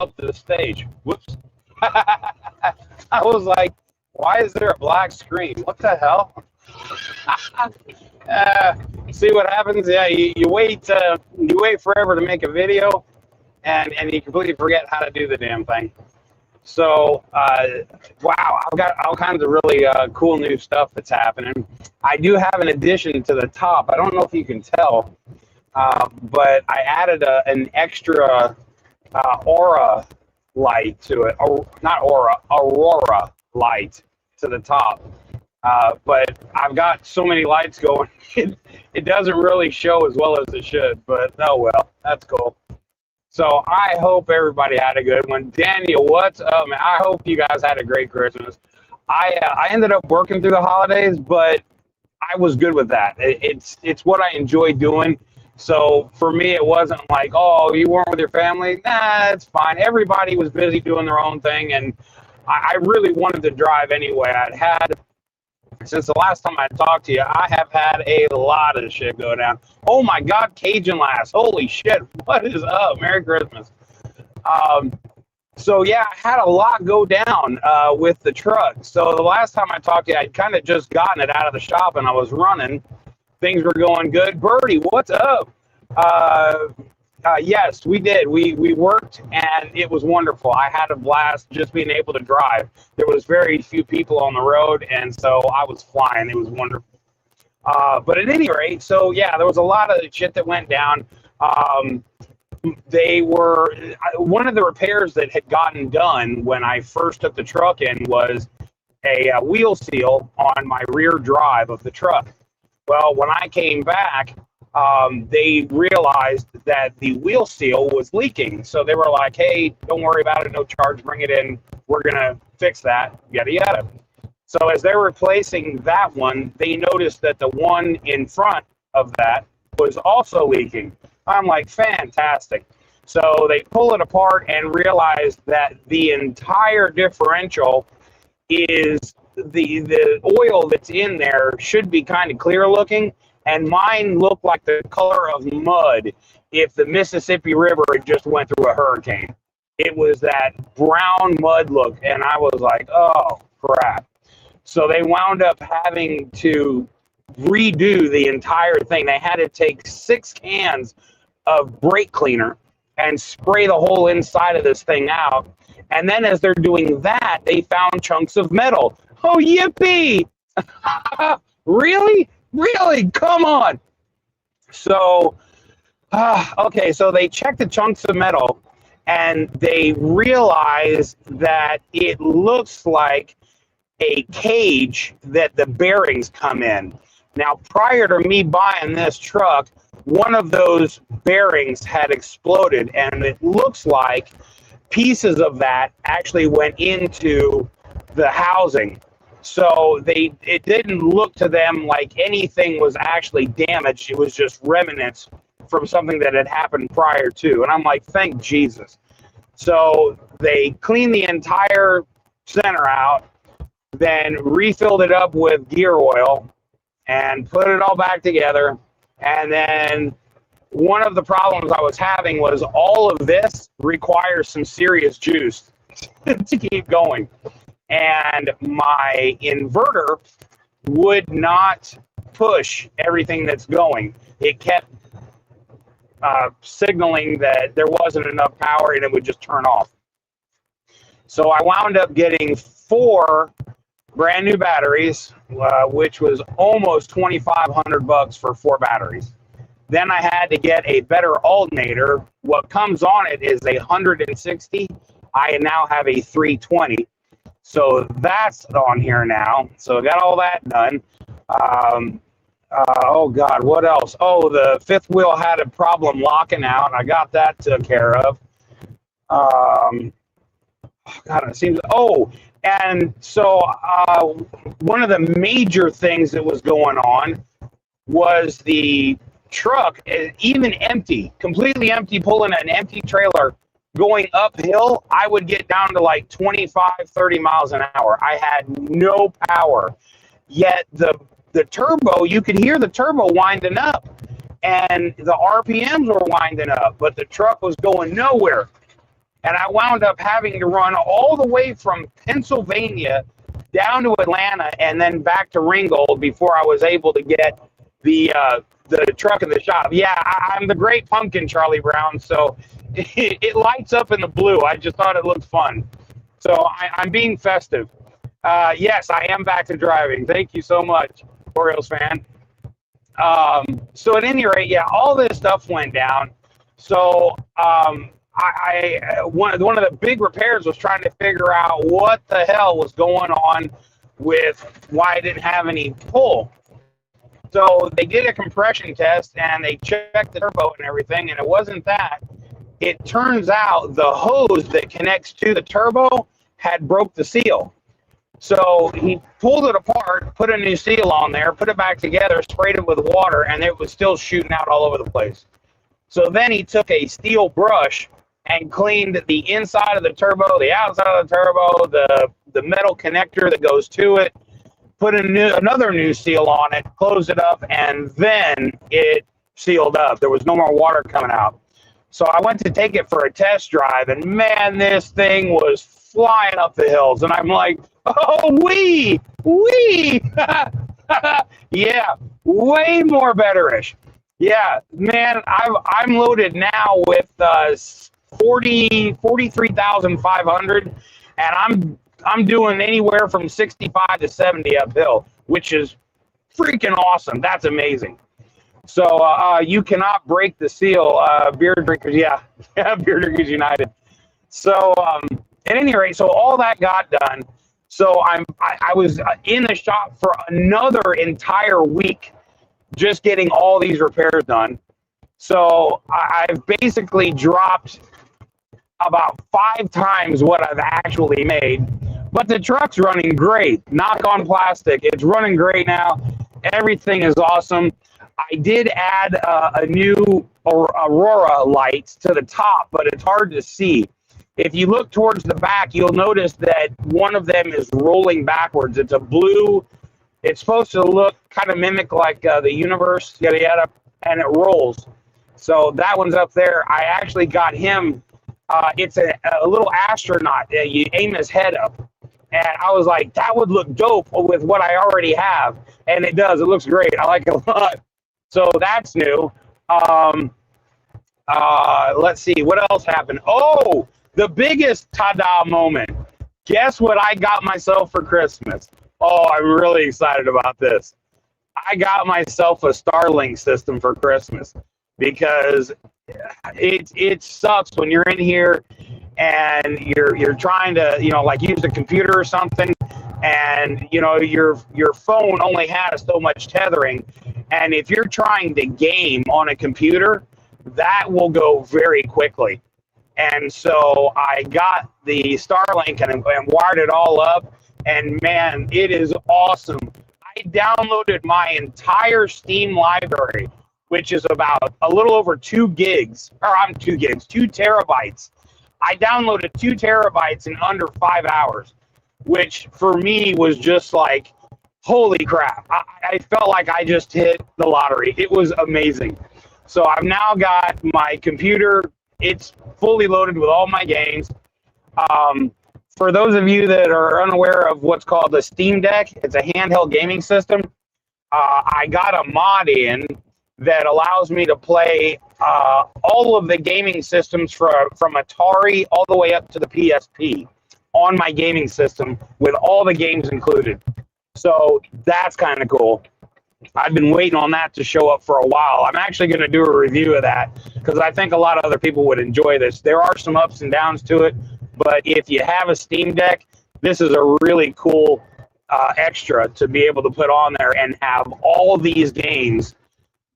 up to the stage. Whoops. I was like, why is there a black screen? What the hell? uh, See what happens? Yeah, you wait forever to make a video, and you completely forget how to do the damn thing. So, wow, I've got all kinds of really cool new stuff that's happening. I do have an addition to the top. I don't know if you can tell, but I added an extra aura light to it. Or, not aura, aurora light to the top. But I've got so many lights going, it doesn't really show as well as it should, but oh well, that's cool. So I hope everybody had a good one. Daniel, what's up, man? I hope you guys had a great Christmas. I ended up working through the holidays, but I was good with that. It's what I enjoy doing. So for me, it wasn't like, oh, you weren't with your family. Nah, it's fine. Everybody was busy doing their own thing, and I really wanted to drive anyway. Since the last time I talked to you, I have had a lot of shit go down. Oh my God, Cajun Lass. Holy shit. What is up? Merry Christmas. So yeah, I had a lot go down with the truck. So the last time I talked to you, I'd kind of just gotten it out of the shop and I was running. Things were going good. Birdie, what's up? Yes, we did. We worked, and it was wonderful. I had a blast just being able to drive. There was very few people on the road, and so I was flying. It was wonderful. But at any rate, so yeah, there was a lot of shit that went down. They were one of the repairs that had gotten done when I first took the truck in was a wheel seal on my rear drive of the truck. Well, when I came back, they realized that the wheel seal was leaking. So they were like, hey, don't worry about it. No charge. Bring it in. We're going to fix that. Yada, yada. So as they're replacing that one, they noticed that the one in front of that was also leaking. I'm like, fantastic. So they pull it apart and realize that the entire differential is the oil that's in there should be kind of clear looking. And mine looked like the color of mud if the Mississippi River had just went through a hurricane. It was that brown mud look, and I was like, oh, crap. So they wound up having to redo the entire thing. They had to take 6 cans of brake cleaner and spray the whole inside of this thing out. And then as they're doing that, they found chunks of metal. Oh, yippee! Really? Really? Come on. So, okay, so they checked the chunks of metal and they realized that it looks like a cage that the bearings come in. Now, prior to me buying this truck, one of those bearings had exploded, and it looks like pieces of that actually went into the housing. So it didn't look to them like anything was actually damaged. It was just remnants from something that had happened prior to. And I'm like, thank Jesus. So they cleaned the entire center out, then refilled it up with gear oil and put it all back together. And then one of the problems I was having was all of this requires some serious juice to keep going. And my inverter would not push everything that's going. It kept signaling that there wasn't enough power and it would just turn off. So I wound up getting 4 brand new batteries, which was almost $2,500 for 4 batteries. Then I had to get a better alternator. What comes on it is a 160. I now have a 320. So that's on here now. So I got all that done. Oh, God, what else? Oh, the 5th wheel had a problem locking out. I got that taken care of. God, it seems... Oh, and so one of the major things that was going on was the truck, even empty, completely empty, pulling an empty trailer, going uphill, I would get down to like 25, 30 miles an hour. I had no power. Yet the turbo, you could hear the turbo winding up. And the RPMs were winding up, but the truck was going nowhere. And I wound up having to run all the way from Pennsylvania down to Atlanta and then back to Ringgold before I was able to get the truck in the shop. Yeah, I'm the Great Pumpkin, Charlie Brown. So it lights up in the blue. I just thought it looked fun. So I'm being festive. Yes, I am back to driving. Thank you so much, Orioles fan. So at any rate, yeah, all this stuff went down. So one of the big repairs was trying to figure out what the hell was going on with why I didn't have any pull. So they did a compression test and they checked the turbo and everything, and it wasn't that. It turns out the hose that connects to the turbo had broke the seal. So he pulled it apart, put a new seal on there, put it back together, sprayed it with water, and it was still shooting out all over the place. So then he took a steel brush and cleaned the inside of the turbo, the outside of the turbo, the metal connector that goes to it, put another new seal on it, closed it up, and then it sealed up. There was no more water coming out. So I went to take it for a test drive, and man, this thing was flying up the hills. And I'm like, oh, wee! Yeah, way more betterish. Yeah, man, I'm loaded now with 43,500, and I'm doing anywhere from 65 to 70 uphill, which is freaking awesome. That's amazing. So you cannot break the seal, beer drinkers. Yeah, Beer Drinkers United. So at any rate, so all that got done. So I was in the shop for another entire week, just getting all these repairs done. So I've basically dropped about 5 times what I've actually made, but the truck's running great. Knock on plastic, it's running great now. Everything is awesome. I did add a new Aurora lights to the top, but it's hard to see. If you look towards the back, you'll notice that one of them is rolling backwards. It's a blue. It's supposed to look kind of mimic like the universe, yada yada, and it rolls. So that one's up there. I actually got him. It's a little astronaut. You aim his head up. And I was like, that would look dope with what I already have. And it does. It looks great. I like it a lot. So that's new. Let's see. What else happened? Oh, the biggest ta-da moment. Guess what I got myself for Christmas? Oh, I'm really excited about this. I got myself a Starlink system for Christmas because it sucks when you're in here and you're trying to, like use a computer or something, and your phone only has so much tethering, and if you're trying to game on a computer, that will go very quickly. And so I got the Starlink and wired it all up, and man, it is awesome. I downloaded my entire Steam library, which is about a little over 2 terabytes. I downloaded 2 terabytes in under 5 hours, which for me was just like, holy crap. I felt like I just hit the lottery. It was amazing. So I've now got my computer. It's fully loaded with all my games. For those of you that are unaware of what's called a Steam Deck, it's a handheld gaming system. I got a mod in that allows me to play all of the gaming systems from Atari all the way up to the PSP on my gaming system with all the games included. So that's kind of cool. I've been waiting on that to show up for a while. I'm actually going to do a review of that because I think a lot of other people would enjoy this. There are some ups and downs to it, but if you have a Steam Deck, this is a really cool extra to be able to put on there and have all these games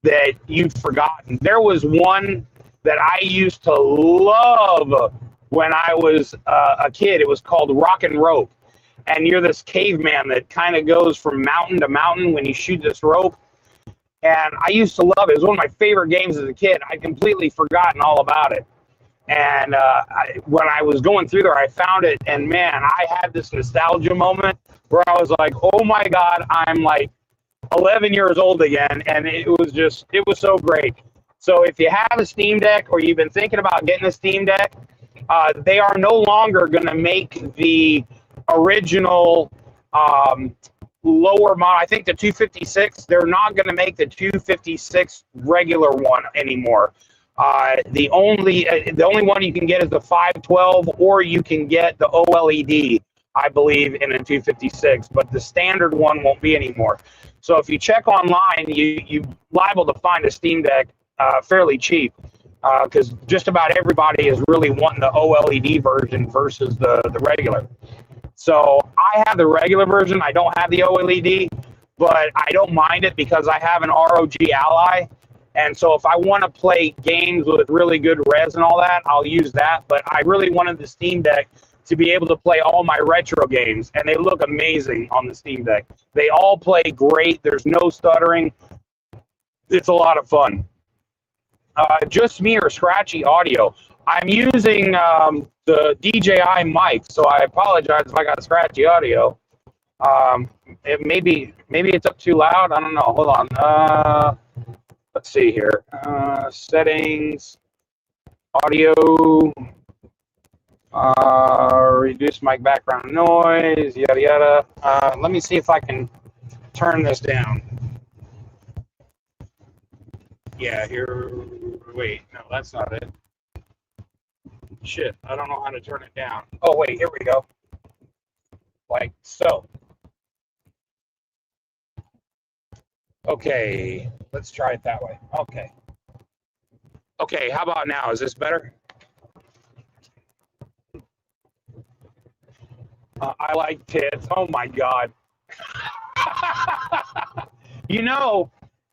that you've forgotten. There was one that I used to love when I was a kid. It was called Rock and Rope. And you're this caveman that kind of goes from mountain to mountain when you shoot this rope. And I used to love it. It was one of my favorite games as a kid. I'd completely forgotten all about it. And when I was going through there, I found it. And man, I had this nostalgia moment where I was like, oh my God, I'm like 11 years old again. And it was so great. So if you have a Steam Deck or you've been thinking about getting a Steam Deck, They are no longer going to make the original lower model. I think the 256. They're not going to make the 256 regular one anymore. The only one you can get is the 512, or you can get the OLED, I believe, in a 256. But the standard one won't be anymore. So if you check online, you liable to find a Steam Deck fairly cheap, because just about everybody is really wanting the OLED version versus the regular. So I have the regular version. I don't have the OLED, but I don't mind it because I have an ROG Ally. And so if I want to play games with really good res and all that, I'll use that. But I really wanted the Steam Deck to be able to play all my retro games, and they look amazing on the Steam Deck. They all play great. There's no stuttering. It's a lot of fun. Just me or scratchy audio? I'm using the DJI mic, so I apologize if I got scratchy audio. Maybe it's up too loud. I don't know. Hold on. Let's see here. Settings, audio, reduce mic background noise, yada yada. Let me see if I can turn this down. Yeah, here. Wait, no, that's not it. Shit, I don't know how to turn it down. Oh, wait, here we go. Like so. Okay, let's try it that way. Okay. Okay, how about now? Is this better? I like tits. Oh my God. You know,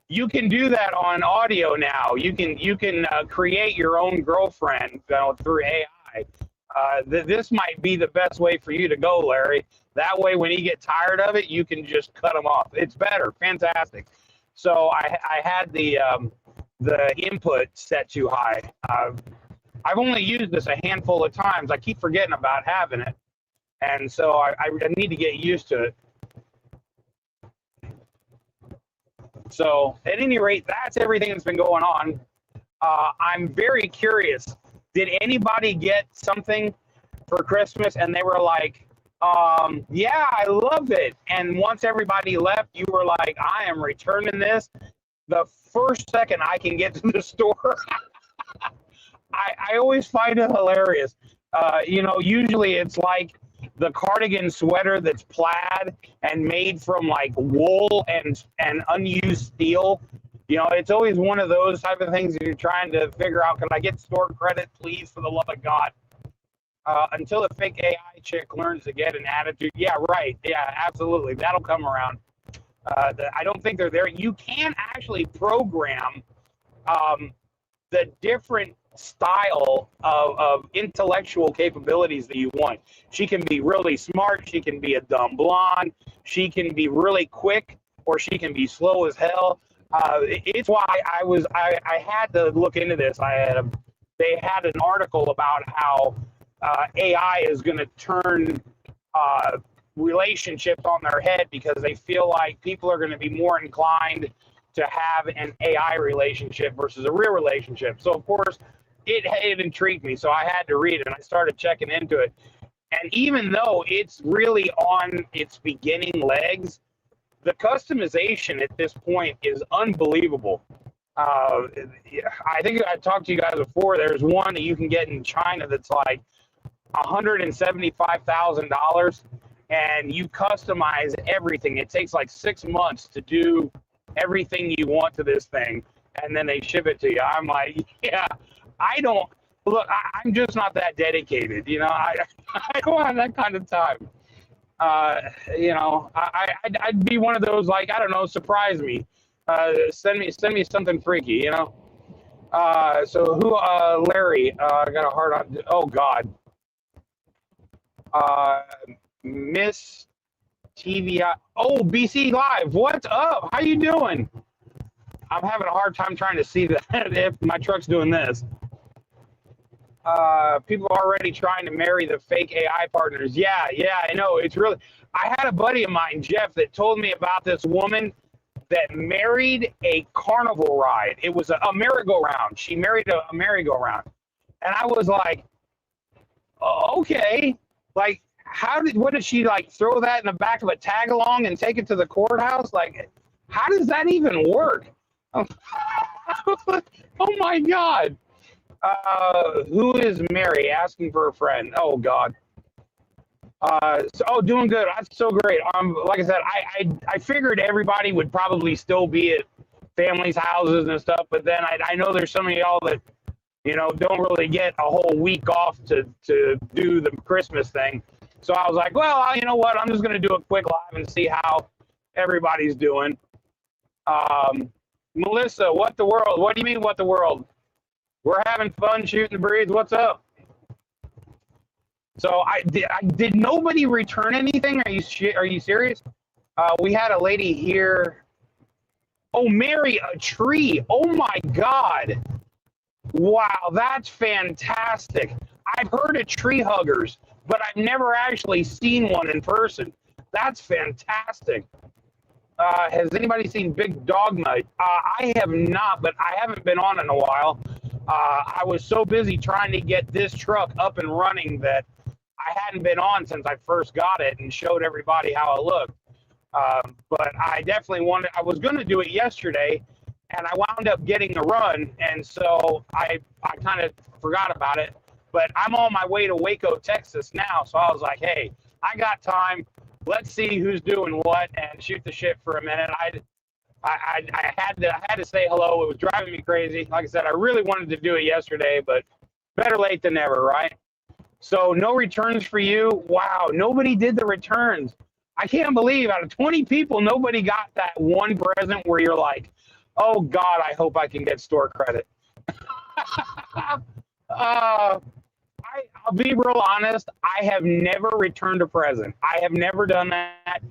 you can do that on audio now. You can create your own girlfriend through AI. This might be the best way for you to go, Larry. That way, when you get tired of it, you can just cut them off. It's better. Fantastic. So I had the input set too high. I've only used this a handful of times. I keep forgetting about having it, and so I need to get used to it. So at any rate, that's everything that's been going on. I'm very curious. Did anybody get something for Christmas and they were like, yeah, I love it. And once everybody left, you were like, I am returning this the first second I can get to the store. I always find it hilarious. Usually it's like the cardigan sweater that's plaid and made from like wool and unused steel. It's always one of those type of things that you're trying to figure out, can I get store credit, please, for the love of God? Until the fake AI chick learns to get an attitude. Yeah, right. Yeah, absolutely. That'll come around. I don't think they're there. You can actually program the different style of intellectual capabilities that you want. She can be really smart. She can be a dumb blonde. She can be really quick, or she can be slow as hell. It's why I had to look into this. They had an article about how AI is going to turn relationships on their head, because they feel like people are going to be more inclined to have an AI relationship versus a real relationship. So of course it intrigued me, so I had to read it, and I started checking into it. And even though it's really on its beginning legs, the customization at this point is unbelievable. I think I talked to you guys before. There's one that you can get in China that's like $175,000, and you customize everything. It takes like 6 months to do everything you want to this thing, and then they ship it to you. I'm like, yeah, I don't look. I'm just not that dedicated. I don't have that kind of time. I'd be one of those, like, I don't know, surprise me. Send me something freaky. So who? Larry. I got a heart on. Oh God. Miss TVI. Oh, BC Live. What's up? How you doing? I'm having a hard time trying to see that if my truck's doing this. People are already trying to marry the fake AI partners. Yeah, I know. It's really. I had a buddy of mine, Jeff, that told me about this woman that married a carnival ride. It was a merry-go-round. She married a merry-go-round. And I was like, Okay. Like, what did she, like, throw that in the back of a tag along and take it to the courthouse? Like, how does that even work? Oh, oh my God. Who is Mary asking for a friend? Oh God. Doing good. That's so great. Like I said, I figured everybody would probably still be at families' houses and stuff, but then I know there's some of y'all that, don't really get a whole week off to do the Christmas thing. So I was like, well, you know what? I'm just going to do a quick live and see how everybody's doing. Melissa, what the world? What do you mean, what the world? We're having fun shooting the breeze. What's up? So did nobody return anything? Are you serious? We had a lady here. Oh, Mary, a tree. Oh my God. Wow, that's fantastic. I've heard of tree huggers, but I've never actually seen one in person. That's fantastic. Has anybody seen Big Dogma? I have not, but I haven't been on in a while. I was so busy trying to get this truck up and running that I hadn't been on since I first got it and showed everybody how it looked. But I definitely I was going to do it yesterday, and I wound up getting a run, and so I kind of forgot about it. But I'm on my way to Waco, Texas now, so I was like, hey, I got time. Let's see who's doing what and shoot the shit for a minute. I had to say hello. It was driving me crazy. Like I said, I really wanted to do it yesterday, but better late than never, right? So no returns for you. Wow, nobody did the returns. I can't believe out of 20 people, nobody got that one present where you're like, oh God, I hope I can get store credit. I'll be real honest. I have never returned a present. I have never done that.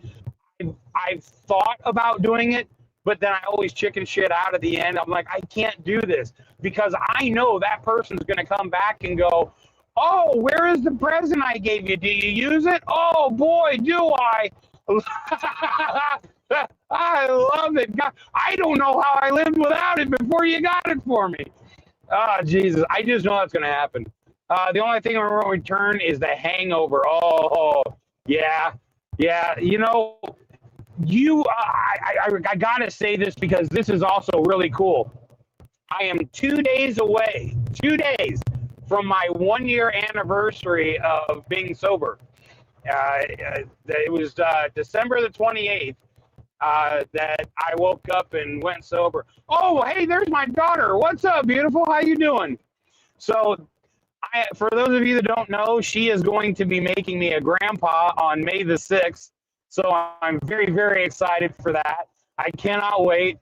I've thought about doing it, but then I always chicken shit out at the end. I'm like, I can't do this because I know that person's going to come back and go, oh, where is the present I gave you? Do you use it? Oh, boy, do I. I love it. God, I don't know how I lived without it before you got it for me. Oh, Jesus. I just know that's going to happen. The only thing I'm going to return is the hangover. Oh, yeah. Yeah. I got to say this because this is also really cool. I am 2 days away, 2 days from my 1 year anniversary of being sober. It was December the 28th that I woke up and went sober. Oh, hey, there's my daughter. What's up, beautiful? How you doing? So for those of you that don't know, she is going to be making me a grandpa on May the 6th. So I'm very, very excited for that. I cannot wait.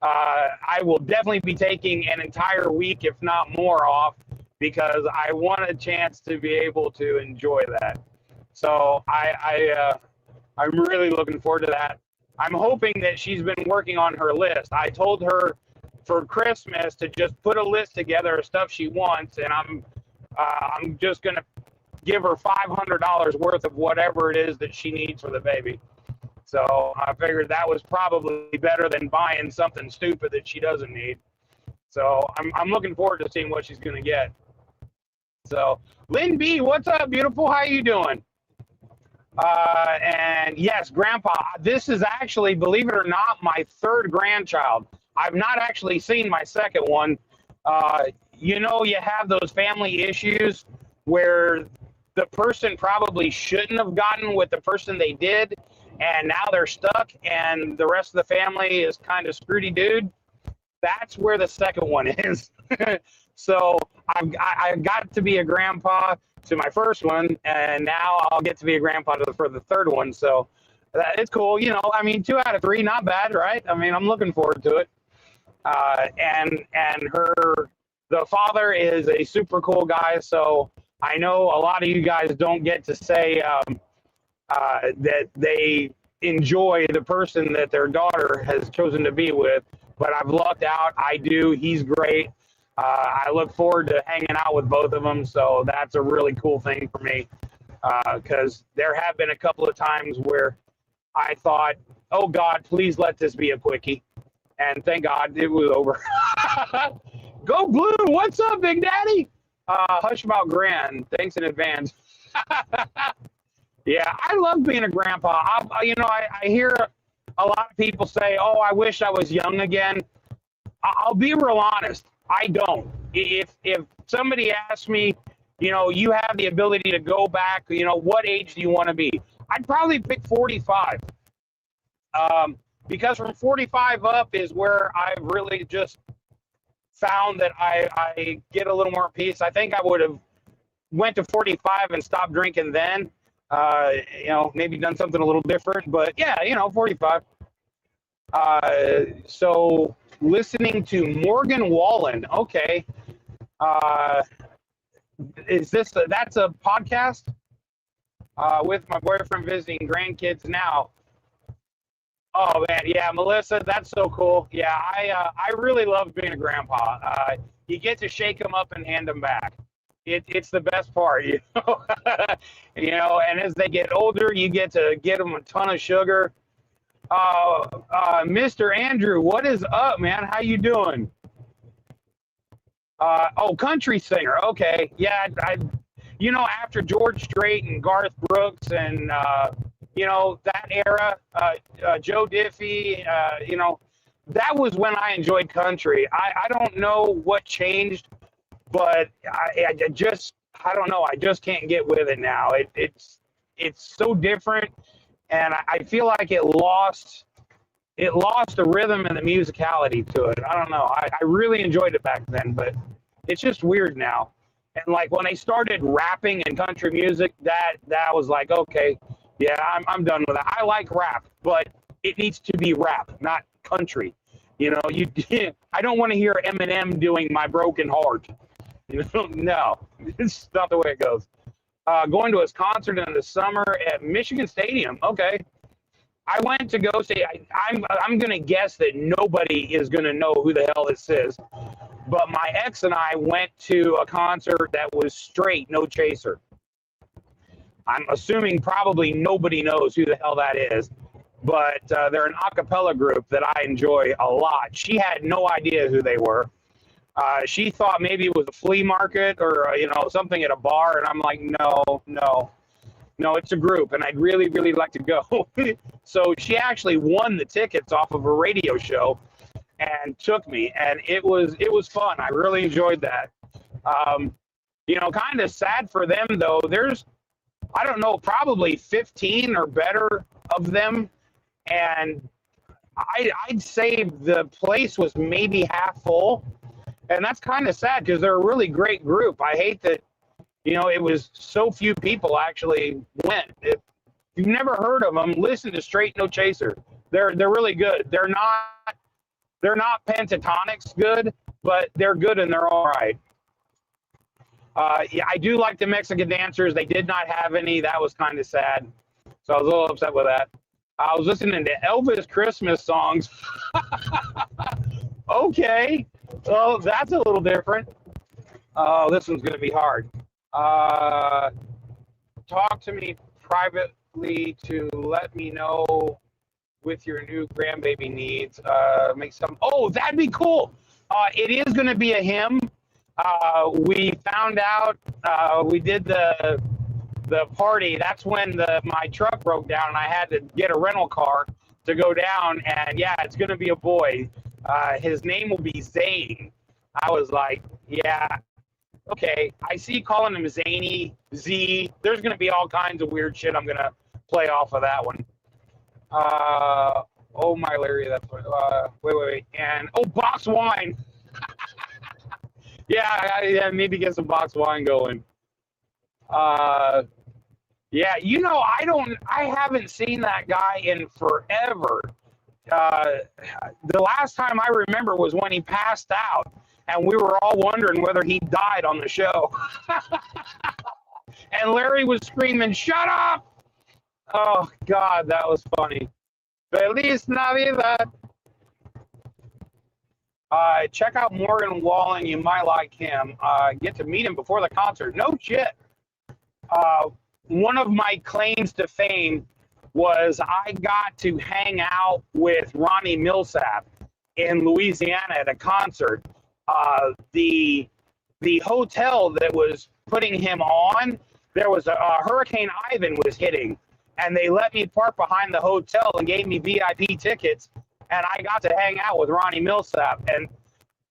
I will definitely be taking an entire week, if not more, off because I want a chance to be able to enjoy that. So I'm really looking forward to that. I'm hoping that she's been working on her list. I told her for Christmas to just put a list together of stuff she wants, and I'm just gonna give her $500 worth of whatever it is that she needs for the baby. So I figured that was probably better than buying something stupid that she doesn't need. So I'm looking forward to seeing what she's gonna get. So Lynn B, what's up, beautiful? How you doing? And yes, Grandpa, this is actually, believe it or not, my third grandchild. I've not actually seen my second one. You have those family issues where the person probably shouldn't have gotten with the person they did, and now they're stuck, and the rest of the family is kind of screwedy dude. That's where the second one is. So I got to be a grandpa to my first one, and now I'll get to be a grandpa for the third one. So it's cool. 2 out of 3, not bad, right? I'm looking forward to it. And the father is a super cool guy. So I know a lot of you guys don't get to say that they enjoy the person that their daughter has chosen to be with, but I've lucked out. I do. He's great. I look forward to hanging out with both of them, so that's a really cool thing for me because there have been a couple of times where I thought, oh, God, please let this be a quickie, and thank God it was over. Go Blue! What's up, Big Daddy? Hush about grand. Thanks in advance. Yeah, I love being a grandpa. I hear a lot of people say, "Oh, I wish I was young again." I'll be real honest. I don't. If somebody asks me, you have the ability to go back, what age do you want to be? I'd probably pick 45. Because from 45 up is where I've really just found that I get a little more peace. I think I would have went to 45 and stopped drinking then. Maybe done something a little different, but yeah, 45. So listening to Morgan Wallen. Okay. That's a podcast? With my boyfriend visiting grandkids now. Oh man, yeah, Melissa, that's so cool. Yeah, I really love being a grandpa. You get to shake them up and hand them back. It's the best part, And as they get older, you get to get them a ton of sugar. Mr. Andrew, what is up, man? How you doing? Country singer. Okay, yeah, after George Strait and Garth Brooks and that era, Joe Diffie, that was when I enjoyed country. I don't know what changed, but I don't know. I just can't get with it now. It's so different, and I feel like it lost the rhythm and the musicality to it. I don't know. I really enjoyed it back then, but it's just weird now. And like when they started rapping in country music, that was like, okay, yeah, I'm done with that. I like rap, but it needs to be rap, not country. I don't want to hear Eminem doing My Broken Heart. No, it's not the way it goes. Going to his concert in the summer at Michigan Stadium. Okay. I went to go see, I'm going to guess that nobody is going to know who the hell this is. But my ex and I went to a concert that was straight, no chaser. I'm assuming probably nobody knows who the hell that is, but they're an a cappella group that I enjoy a lot. She had no idea who they were. She thought maybe it was a flea market or, something at a bar. And I'm like, no, it's a group. And I'd really, really like to go. So she actually won the tickets off of a radio show and took me. And it was fun. I really enjoyed that. Kind of sad for them, though. There's, I don't know, probably 15 or better of them. And I'd say the place was maybe half full. And that's kind of sad because they're a really great group. I hate that, it was so few people actually went. If you've never heard of them, listen to Straight No Chaser. They're really good. They're not Pentatonix good, but they're good and they're all right. Yeah, I do like the Mexican dancers. They did not have any. That was kind of sad. So I was a little upset with that. I was listening to Elvis Christmas songs. Okay. Well, that's a little different. Oh, this one's going to be hard. Talk to me privately to let me know with your new grandbaby needs. Make some. Oh, that'd be cool. It is going to be a hymn. We found out. We did the party. That's when my truck broke down and I had to get a rental car to go down. And yeah, it's going to be a boy. His name will be Zane. I was like, yeah, okay. I see calling him Zany, Z. There's going to be all kinds of weird shit I'm going to play off of that one. Oh, my Larry, that's what, wait. And, box wine. Yeah, maybe get some box wine going. Yeah, I haven't seen that guy in forever. The last time I remember was when he passed out, and we were all wondering whether he died on the show. And Larry was screaming, "Shut up!" Oh, God, that was funny. Feliz Navidad. Check out Morgan Wallen. You might like him. Get to meet him before the concert. No shit. One of my claims to fame was I got to hang out with Ronnie Millsap in Louisiana at a concert. The the hotel that was putting him on, there was a Hurricane Ivan was hitting, and they let me park behind the hotel and gave me VIP tickets, and I got to hang out with Ronnie Millsap, and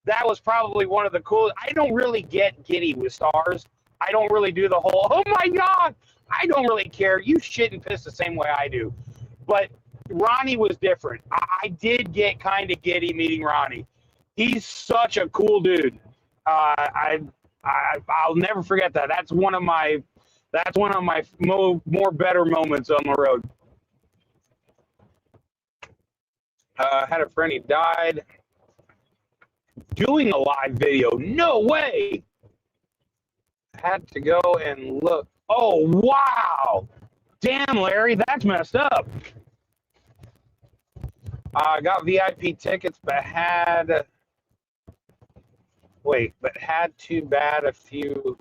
that was probably one of the coolest. I don't really get giddy with stars. I don't really do the whole, oh my God, I don't really care. You shit and piss the same way I do. But Ronnie was different. I did get kind of giddy meeting Ronnie. He's such a cool dude. I'll never forget that. That's one of my more better moments on the road. Had a friend, he died doing a live video. No way. Had to go and look. Oh, wow. Damn, Larry, that's messed up. I got VIP tickets, but had to bid a few.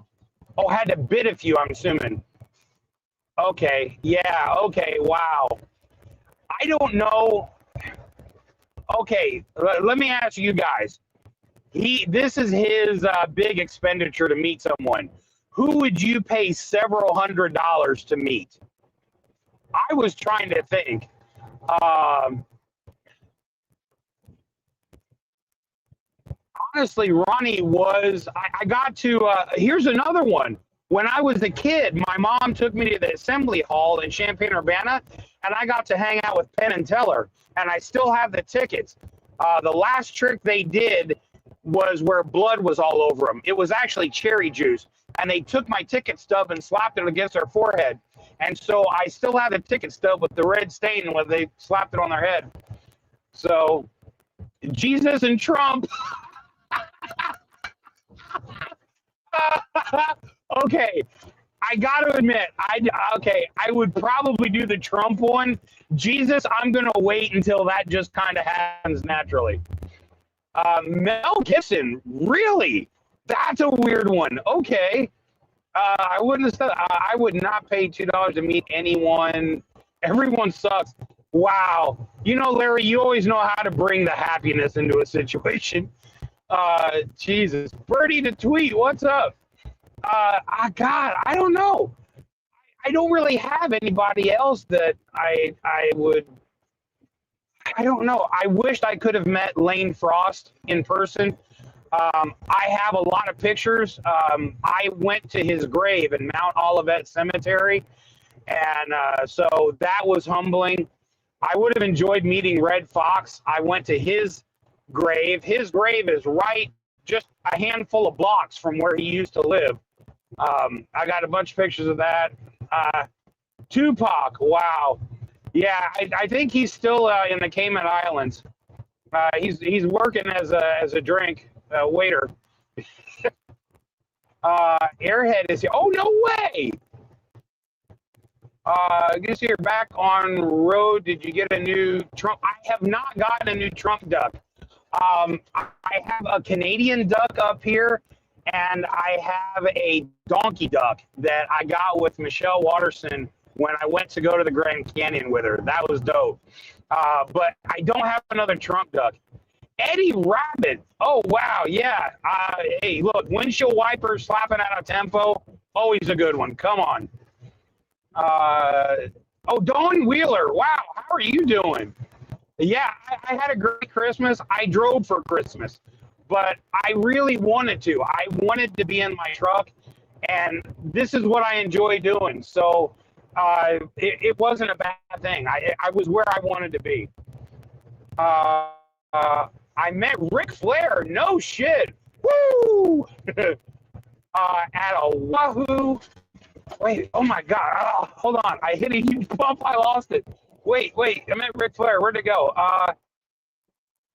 Oh, had to bid a few, I'm assuming. Okay, yeah, okay, wow. I don't know. Okay, let me ask you guys. This is his big expenditure to meet someone. Who would you pay several $100s to meet? I was trying to think. Honestly, Ronnie was, I got to, here's another one. When I was a kid, my mom took me to the Assembly Hall in Champaign-Urbana, and I got to hang out with Penn and Teller, and I still have the tickets. The last trick they did was where blood was all over them. It was actually cherry juice, and they took my ticket stub and slapped it against their forehead. And so I still have the ticket stub with the red stain when they slapped it on their head. So, Jesus and Trump. Okay, I got to admit, I would probably do the Trump one. Jesus, I'm going to wait until that just kind of happens naturally. Mel Gibson, really? That's a weird one. Okay. I wouldn't have said, I would not pay $2 to meet anyone. Everyone sucks. Wow. You know, Larry, you always know how to bring the happiness into a situation. Jesus. Birdie to tweet, what's up? God, I don't know. I don't really have anybody else that I don't know. I wished I could have met Lane Frost in person. I have a lot of pictures. I went to his grave in Mount Olivet Cemetery, and so that was humbling. I would have enjoyed meeting Red Fox. I went to his grave. His grave is right just a handful of blocks from where he used to live. I got a bunch of pictures of that. Tupac, wow. Yeah, I think he's still in the Cayman Islands. He's working as a drink waiter. Airhead is here. Oh, no way! I guess you're back on road. Did you get a new Trump? I have not gotten a new Trump duck. I have a Canadian duck up here, and I have a donkey duck that I got with Michelle Watterson when I went to go to the Grand Canyon with her. That was dope. But I don't have another Trump duck. Eddie Rabbit. Oh, wow. Yeah. Hey, look, windshield wipers slapping out of tempo. Always a good one. Come on. Dawn Wheeler. Wow. How are you doing? Yeah, I had a great Christmas. I drove for Christmas, but I really wanted to. I wanted to be in my truck, and this is what I enjoy doing. So it wasn't a bad thing. I was where I wanted to be. I met Ric Flair. No shit. Woo! At Oahu. Wait, oh my God. Oh, hold on. I hit a huge bump. I lost it. Wait. I met Ric Flair. Where'd it go?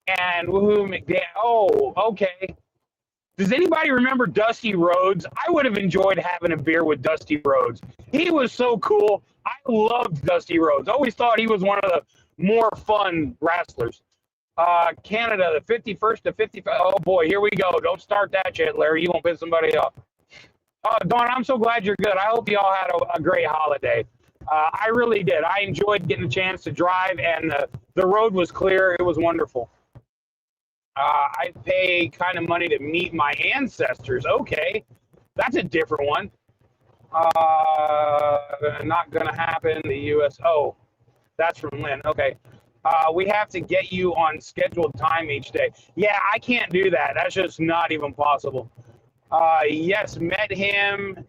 And Woohoo McDaniel. Oh, okay. Does anybody remember Dusty Rhodes? I would have enjoyed having a beer with Dusty Rhodes. He was so cool. I loved Dusty Rhodes. Always thought he was one of the more fun wrestlers. Canada, the 51st to 55. Oh, boy, here we go. Don't start that shit, Larry. You won't piss somebody off. Dawn, I'm so glad you're good. I hope you all had a great holiday. I really did. I enjoyed getting a chance to drive, and the road was clear. It was wonderful. I pay kind of money to meet my ancestors. Okay, that's a different one. Not gonna happen. The U.S. Oh, that's from Lynn. Okay. We have to get you on scheduled time each day. Yeah, I can't do that. That's just not even possible. Yes, met him.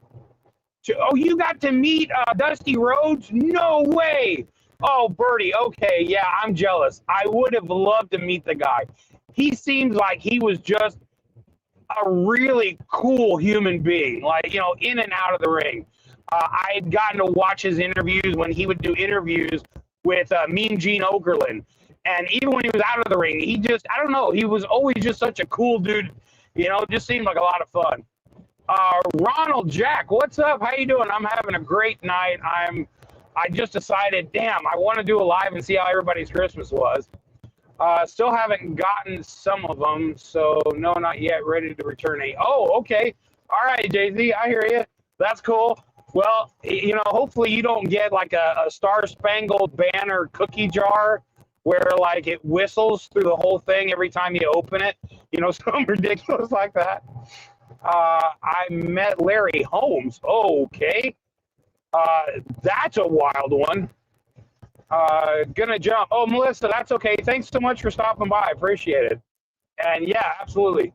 Oh, you got to meet Dusty Rhodes? No way. Oh, Bertie. Okay, yeah, I'm jealous. I would have loved to meet the guy. He seems like he was just a really cool human being, like, you know, in and out of the ring. I had gotten to watch his interviews when he would do interviews with Mean Gene Okerlund. And even when he was out of the ring, he just, I don't know, he was always just such a cool dude. You know, just seemed like a lot of fun. Ronald Jack, what's up? How you doing? I'm having a great night. I just decided, damn, I want to do a live and see how everybody's Christmas was. Still haven't gotten some of them, so no, not yet. Ready to return a. Oh, okay. All right, Jay-Z, I hear you. That's cool. Well, you know, hopefully you don't get like a Star-Spangled Banner cookie jar where like it whistles through the whole thing every time you open it. You know, something ridiculous like that. I met Larry Holmes. Okay. That's a wild one. Gonna jump. Oh, Melissa, that's okay. Thanks so much for stopping by. I appreciate it. And yeah, absolutely.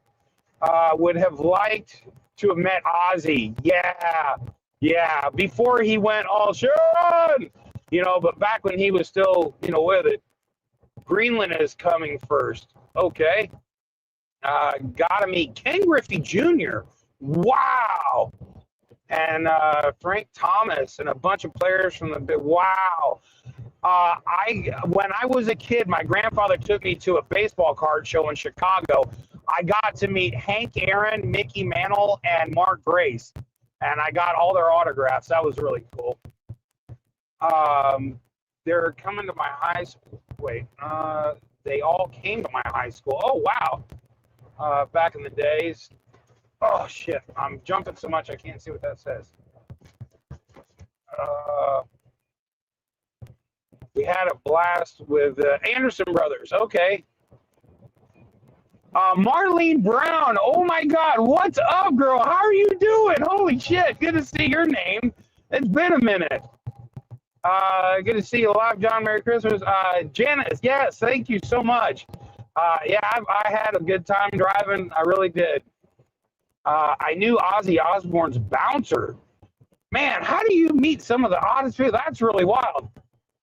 Would have liked to have met Ozzy. Yeah. Yeah. Before he went all Sean, you know, but back when he was still, you know, with it. Greenland is coming first. Okay. Gotta meet Ken Griffey Jr. Wow. And Frank Thomas and a bunch of players from the wow. When I was a kid, my grandfather took me to a baseball card show in Chicago. I got to meet Hank Aaron, Mickey Mantle, and Mark Grace, and I got all their autographs. That was really cool. They're coming to my high school. Wait, they all came to my high school. Oh wow, back in the days. Oh shit, I'm jumping so much I can't see what that says. We had a blast with Anderson Brothers. Okay. Marlene Brown. Oh my God. What's up, girl? How are you doing? Holy shit. Good to see your name. It's been a minute. Good to see you live, John. Merry Christmas. Janice. Yes. Thank you so much. Yeah, I had a good time driving. I really did. I knew Ozzy Osbourne's bouncer. Man, how do you meet some of the oddest people? That's really wild.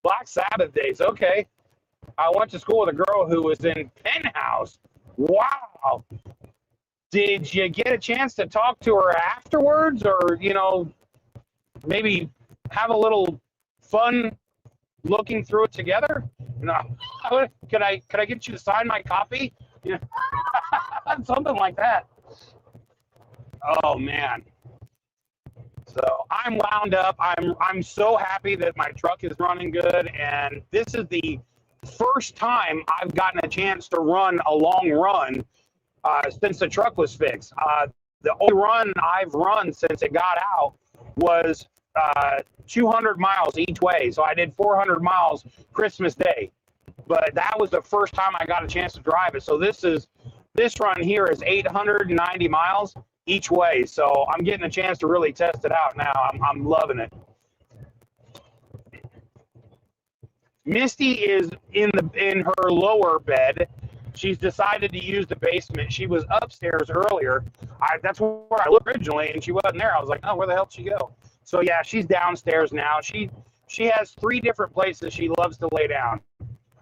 Black Sabbath days. Okay. I went to school with a girl who was in Penthouse. Wow. Did you get a chance to talk to her afterwards, or, you know, maybe have a little fun looking through it together? No. Could I get you to sign my copy? Yeah. Something like that. Oh man. So I'm wound up. I'm so happy that my truck is running good, and this is the first time I've gotten a chance to run a long run since the truck was fixed. The only run I've run since it got out was 200 miles each way. So I did 400 miles Christmas Day, but that was the first time I got a chance to drive it. So this run here is 890 miles each way. So I'm getting a chance to really test it out now. I'm loving it. Misty is in her lower bed. She's decided to use the basement. She was upstairs earlier. That's where I looked originally, and she wasn't there. I was like, oh, where the hell did she go? So yeah, she's downstairs now. She has 3 different places she loves to lay down.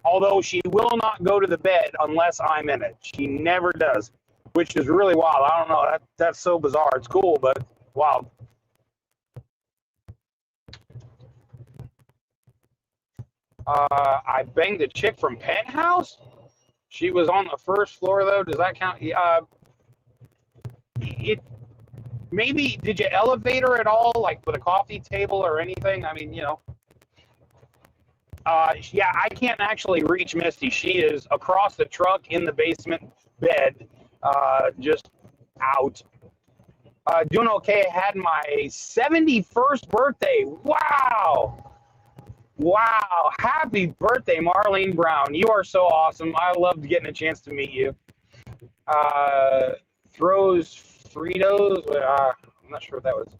Although she will not go to the bed unless I'm in it. She never does, which is really wild. I don't know. That's so bizarre. It's cool, but wild. I banged a chick from Penthouse. She was on the first floor, though. Does that count? Maybe, did you elevate her at all, like with a coffee table or anything? I mean, you know. Yeah, I can't actually reach Misty. She is across the truck in the basement bed, just out. Doing okay. I had my 71st birthday. Wow. Wow. Happy birthday, Marlene Brown. You are so awesome. I loved getting a chance to meet you. Throws Fritos. I'm not sure if that was.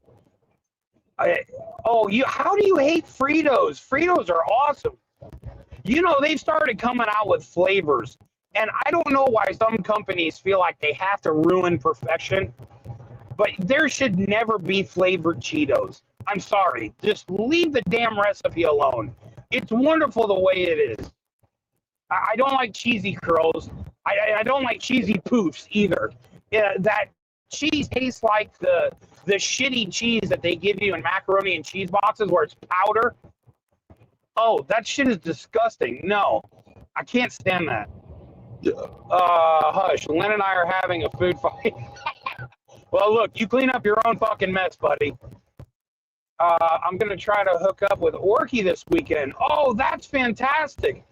How do you hate Fritos? Fritos are awesome. You know, they've started coming out with flavors. And I don't know why some companies feel like they have to ruin perfection, but there should never be flavored Cheetos. I'm sorry. Just leave the damn recipe alone. It's wonderful the way it is. I don't like cheesy curls. I don't like cheesy poofs either. That cheese tastes like the shitty cheese that they give you in macaroni and cheese boxes where it's powder. Oh, that shit is disgusting. No, I can't stand that. Hush. Lynn and I are having a food fight. Well, look, you clean up your own fucking mess, buddy. I'm going to try to hook up with Orky this weekend. Oh, that's fantastic.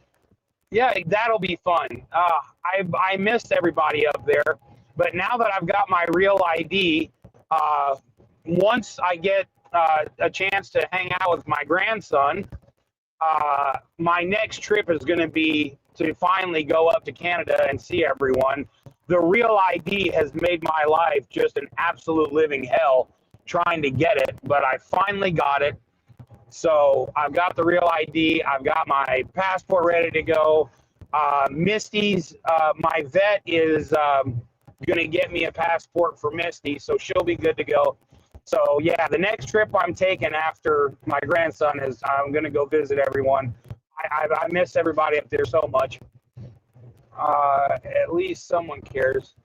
Yeah, that'll be fun. I missed everybody up there, but now that I've got my real ID, once I get a chance to hang out with my grandson, my next trip is going to be to finally go up to Canada and see everyone. The real ID has made my life just an absolute living hell trying to get it, but I finally got it. So I've got the real ID. I've got my passport ready to go. Misty's, my vet is going to get me a passport for Misty, so she'll be good to go. So yeah, the next trip I'm taking after my grandson is I'm going to go visit everyone. I miss everybody up there so much. At least someone cares.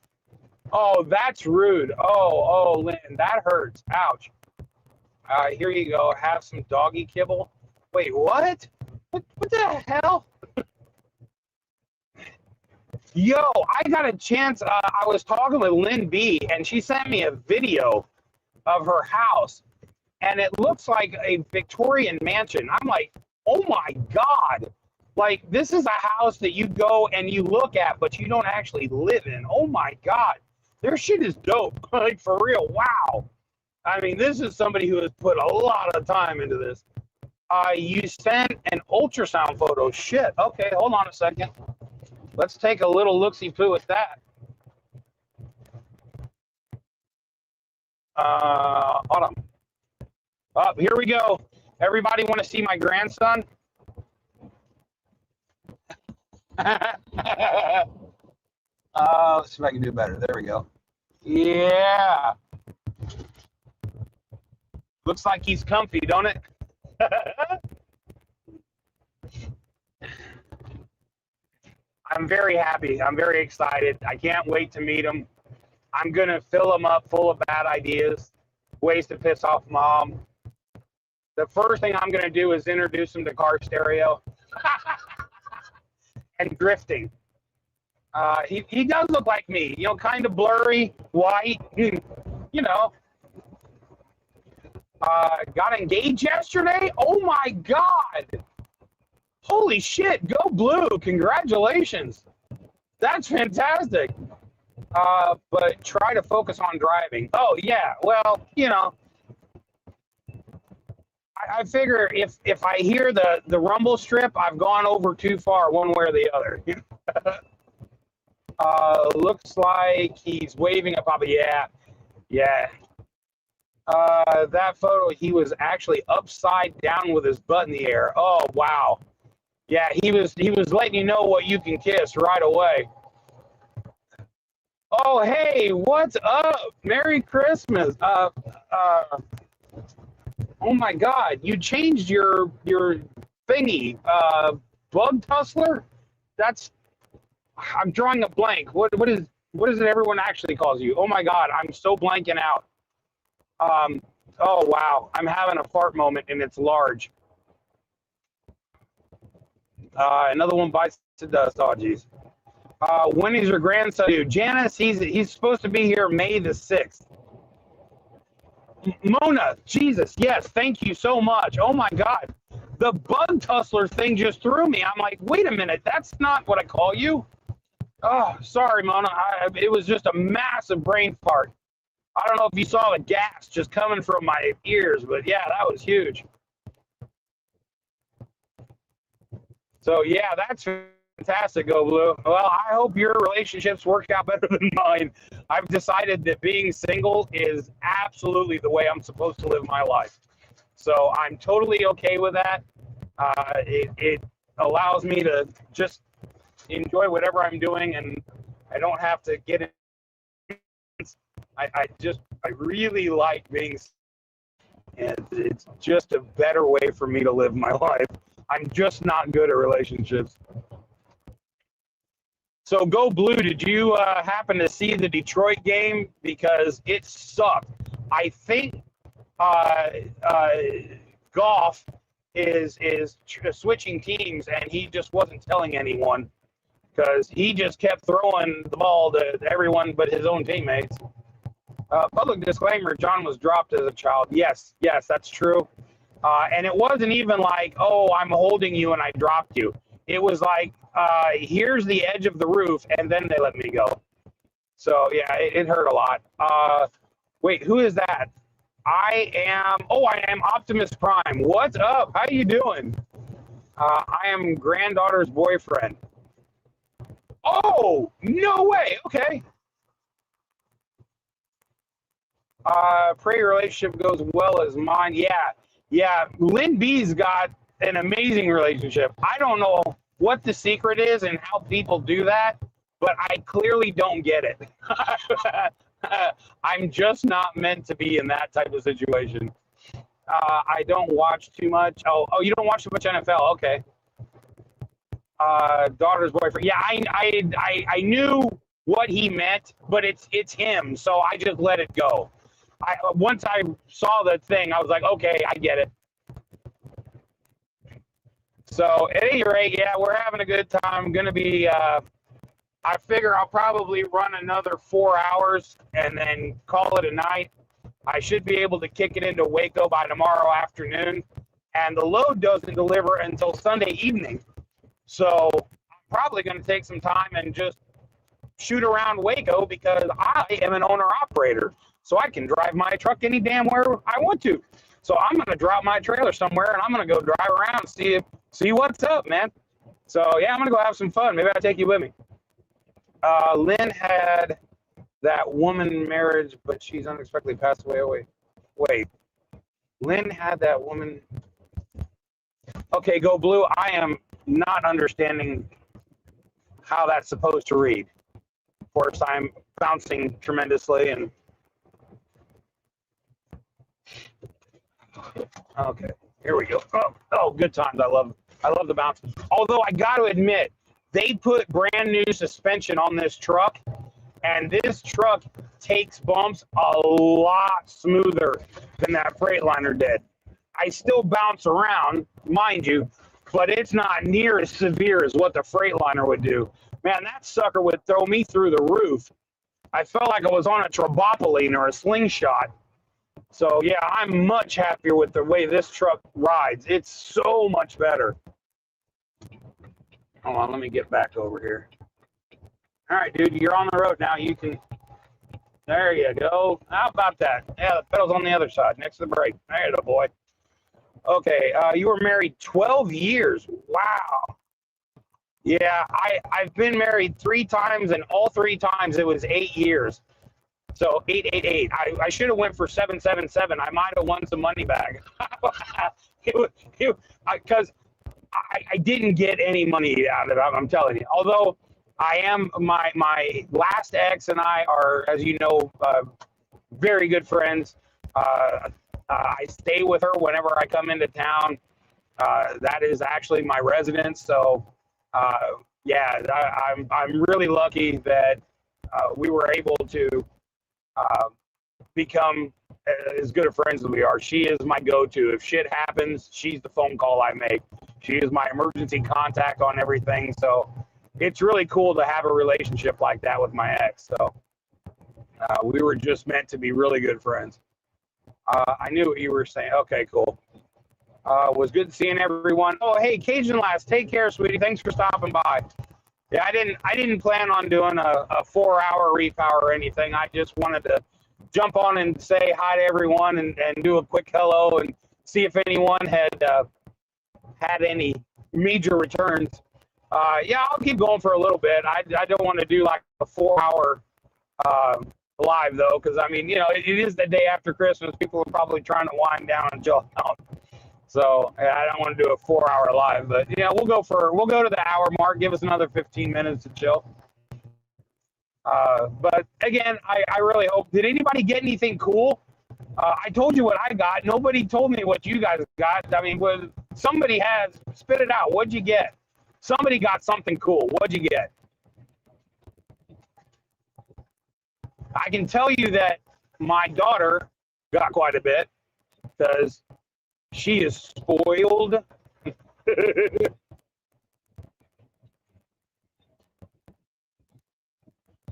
Oh, that's rude. Oh, Lynn, that hurts. Ouch. Here you go. Have some doggy kibble. Wait, what? What the hell? Yo, I got a chance. I was talking with Lynn B, and she sent me a video of her house, and it looks like a Victorian mansion. I'm like, oh my God. Like, this is a house that you go and you look at, but you don't actually live in. Oh my God. Their shit is dope. Like, for real. Wow. I mean, this is somebody who has put a lot of time into this. You sent an ultrasound photo. Shit. Okay, hold on a second. Let's take a little look-see-poo at that. Hold on. Oh, here we go. Everybody want to see my grandson? Let's see if I can do better. There we go. Yeah. Looks like he's comfy, don't it? I'm very happy. I'm very excited. I can't wait to meet him. I'm going to fill him up full of bad ideas, ways to piss off mom. The first thing I'm going to do is introduce him to car stereo and drifting. He does look like me, you know, kind of blurry, white, you know. Got engaged yesterday? Oh my God. Holy shit, go blue. Congratulations. That's fantastic. But try to focus on driving. Oh yeah, well, you know, I figure if I hear the rumble strip, I've gone over too far one way or the other. Looks like he's waving at Papa. Yeah. That photo, he was actually upside down with his butt in the air. Oh wow. Yeah, he was letting you know what you can kiss right away. Oh hey, what's up? Merry Christmas. Oh my God, you changed your thingy. Bug tussler? I'm drawing a blank. What is it everyone actually calls you? Oh my God, I'm so blanking out. Oh wow, I'm having a fart moment and it's large. Another one bites the dust. Oh geez. When is your grandson due? Janice, he's supposed to be here May the 6th. Mona, Jesus, yes, thank you so much. Oh my God. The bug tussler thing just threw me. I'm like, wait a minute, that's not what I call you. Oh, sorry, Mona. It was just a massive brain fart. I don't know if you saw the gas just coming from my ears, but yeah, that was huge. So yeah, that's Fantastic, Go Blue. Well, I hope your relationships work out better than mine. I've decided that being single is absolutely the way I'm supposed to live my life. So I'm totally okay with that. It allows me to just enjoy whatever I'm doing, and I don't have to get in. I really like being, and it's just a better way for me to live my life. I'm just not good at relationships. So, Go Blue, did you happen to see the Detroit game? Because it sucked. I think Goff is switching teams, and he just wasn't telling anyone because he just kept throwing the ball to everyone but his own teammates. Public disclaimer, John was dropped as a child. Yes, that's true. And it wasn't even like, oh, I'm holding you and I dropped you. It was like, here's the edge of the roof, and then they let me go. So, yeah, it hurt a lot. Wait, who is that? I am Optimus Prime. What's up? How you doing? I am granddaughter's boyfriend. Oh, no way. Okay. Pray your relationship goes well as mine. Yeah. Lynn B's got an amazing relationship. I don't know what the secret is and how people do that, but I clearly don't get it. I'm just not meant to be in that type of situation. I don't watch too much. Oh, you don't watch too much NFL? Okay. Daughter's boyfriend. Yeah, I knew what he meant, but it's him, so I just let it go. Once I saw the thing, I was like, okay, I get it. So at any rate, yeah, we're having a good time. I'm gonna be. I figure I'll probably run another 4 hours and then call it a night. I should be able to kick it into Waco by tomorrow afternoon, and the load doesn't deliver until Sunday evening. So I'm probably going to take some time and just shoot around Waco because I am an owner-operator, so I can drive my truck any damn where I want to. So I'm going to drop my trailer somewhere, and I'm going to go drive around and see what's up, man. So, yeah, I'm going to go have some fun. Maybe I'll take you with me. Lynn had that woman in marriage, but she's unexpectedly passed away. Wait. Lynn had that woman. Okay, Go Blue. I am not understanding how that's supposed to read. Of course, I'm bouncing tremendously, and okay, here we go. Oh, good times. I love the bounce. Although I got to admit, they put brand new suspension on this truck, and this truck takes bumps a lot smoother than that Freightliner did. I still bounce around, mind you, but it's not near as severe as what the Freightliner would do. Man, that sucker would throw me through the roof. I felt like I was on a trampoline or a slingshot. So, yeah, I'm much happier with the way this truck rides. It's so much better. Hold on, let me get back over here. All right, dude, you're on the road now. You can. There you go. How about that? Yeah, the pedal's on the other side, next to the brake. There you go, boy. Okay, you were married 12 years. Wow. Yeah, I've been married 3 times, and all 3 times it was 8 years. So 888. I should have went for 777. I might have won some money back. Because I didn't get any money out of it. I'm telling you. Although I am my last ex and I are, as you know, very good friends. I stay with her whenever I come into town. That is actually my residence. So, yeah, I'm really lucky that we were able to become as good of friends as we are. She is my go-to. If shit happens, she's the phone call I make. She is my emergency contact on everything. So it's really cool to have a relationship like that with my ex. So we were just meant to be really good friends. I knew what you were saying. Okay, cool. Was good seeing everyone. Oh, hey, Cajun Lass, take care, sweetie. Thanks for stopping by. Yeah, I didn't plan on doing a 4-hour repower or anything. I just wanted to jump on and say hi to everyone and do a quick hello and see if anyone had had any major returns. Yeah, I'll keep going for a little bit. I don't want to do like a 4 hour live though, because I mean, it is the day after Christmas. People are probably trying to wind down and chill out. So I don't want to do a 4 hour live, but we'll go to the hour mark. Give us another 15 minutes to chill. But again, I really hope. Did anybody get anything cool? I told you what I got. Nobody told me what you guys got. I mean, somebody has, spit it out. What'd you get? Somebody got something cool. What'd you get? I can tell you that my daughter got quite a bit because she is spoiled.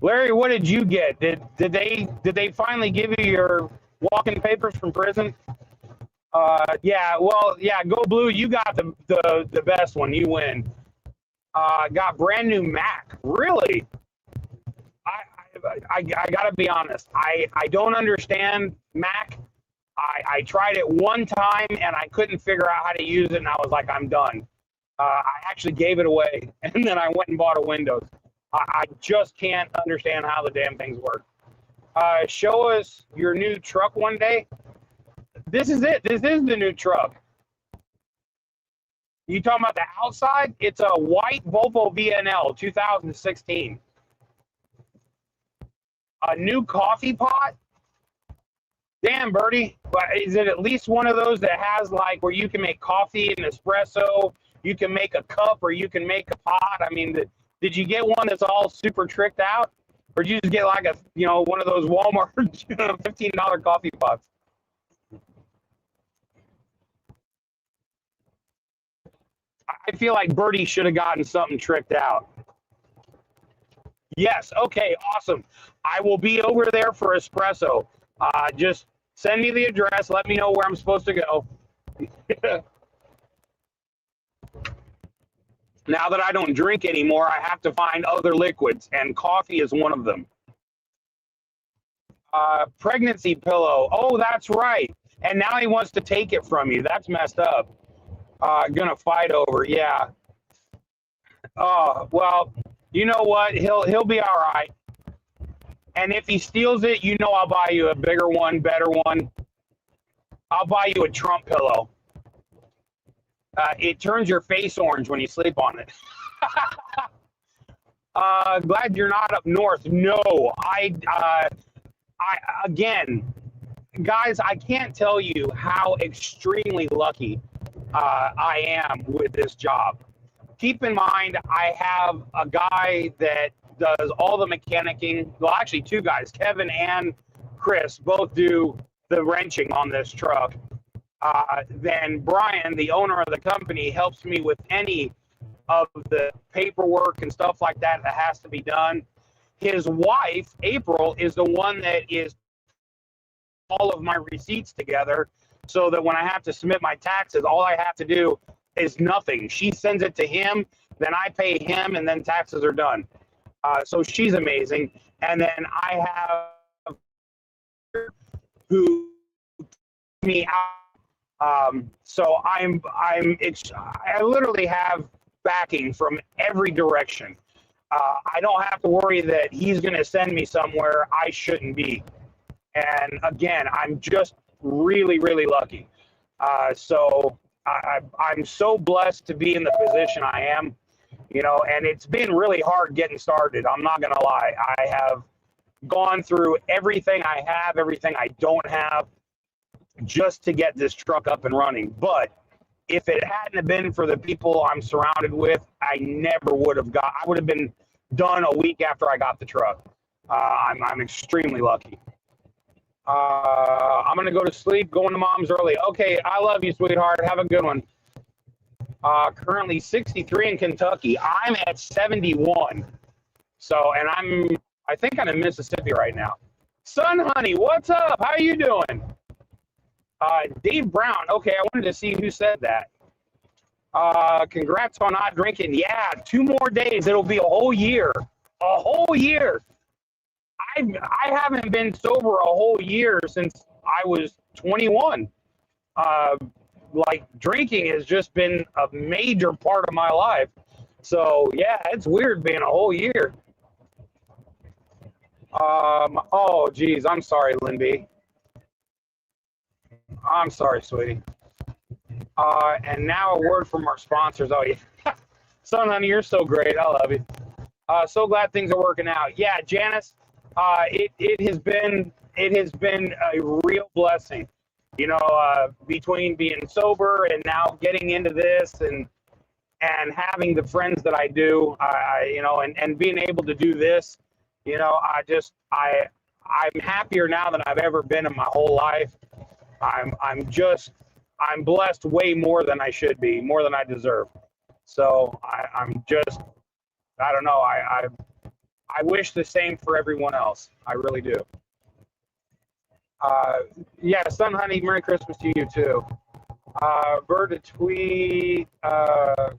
Larry, what did you get? Did they finally give you your walking papers from prison? Yeah, well, yeah, go blue. You got the best one. You win. Got brand new Mac. Really? I gotta be honest. I don't understand Mac. I tried it one time and I couldn't figure out how to use it, and I was like, I'm done. I actually gave it away, and then I went and bought a Windows. I just can't understand how the damn things work. Show us your new truck one day. This is it. This is the new truck. You talking about the outside? It's a white Volvo VNL 2016. A new coffee pot? Damn, Birdie. But is it at least one of those that has like where you can make coffee and espresso, you can make a cup, or you can make a pot? I mean, did you get one that's all super tricked out? Or did you just get like one of those Walmart $15 coffee pots? I feel like Birdie should have gotten something tricked out. Yes. Okay. Awesome. I will be over there for espresso. Just send me the address. Let me know where I'm supposed to go. Now that I don't drink anymore, I have to find other liquids, and coffee is one of them. Pregnancy pillow. Oh, that's right. And now he wants to take it from you. That's messed up. Gonna fight over. Yeah. Oh, well, you know what? He'll be all right. And if he steals it, I'll buy you a bigger one, better one. I'll buy you a Trump pillow. It turns your face orange when you sleep on it. Glad you're not up north. No, again, guys, I can't tell you how extremely lucky I am with this job. Keep in mind, I have a guy that does all the mechanicking. Well, actually, two guys, Kevin and Chris, both do the wrenching on this truck. Then Brian, the owner of the company, helps me with any of the paperwork and stuff like that that has to be done. His wife, April, is the one that is all of my receipts together, so that when I have to submit my taxes, all I have to do is nothing. She sends it to him, then I pay him, and then taxes are done. So she's amazing. And then I have who me out. So I literally have backing from every direction. I don't have to worry that he's going to send me somewhere I shouldn't be. And again, I'm just really, really lucky. So I'm so blessed to be in the position I am, and it's been really hard getting started. I'm not going to lie. I have gone through everything I have, everything I don't have, just to get this truck up and running. But if it hadn't have been for the people I'm surrounded with, I never would have I would have been done a week after I got the truck. I'm extremely lucky. I'm going to go to sleep, going to mom's early. Okay, I love you, sweetheart. Have a good one. Currently 63 in Kentucky. I'm at 71. So, and I think I'm in Mississippi right now. Son, honey, what's up? How you doing? Dave Brown. Okay, I wanted to see who said that. Congrats on not drinking. Yeah, 2 more days. It'll be a whole year. A whole year. I haven't been sober a whole year since I was 21. Like, drinking has just been a major part of my life So yeah, it's weird being a whole year. Oh geez, I'm sorry, Lindy. I'm sorry, sweetie. And now a word from our sponsors. Oh yeah, son, honey, you're so great. I love you. So glad things are working out. Yeah, Janice, it has been a real blessing. Between being sober and now getting into this and having the friends that I do, and being able to do this, I'm happier now than I've ever been in my whole life. I'm blessed way more than I should be, more than I deserve. So I don't know. I wish the same for everyone else. I really do. Yeah, son, honey, Merry Christmas to you too. Bird tweet. I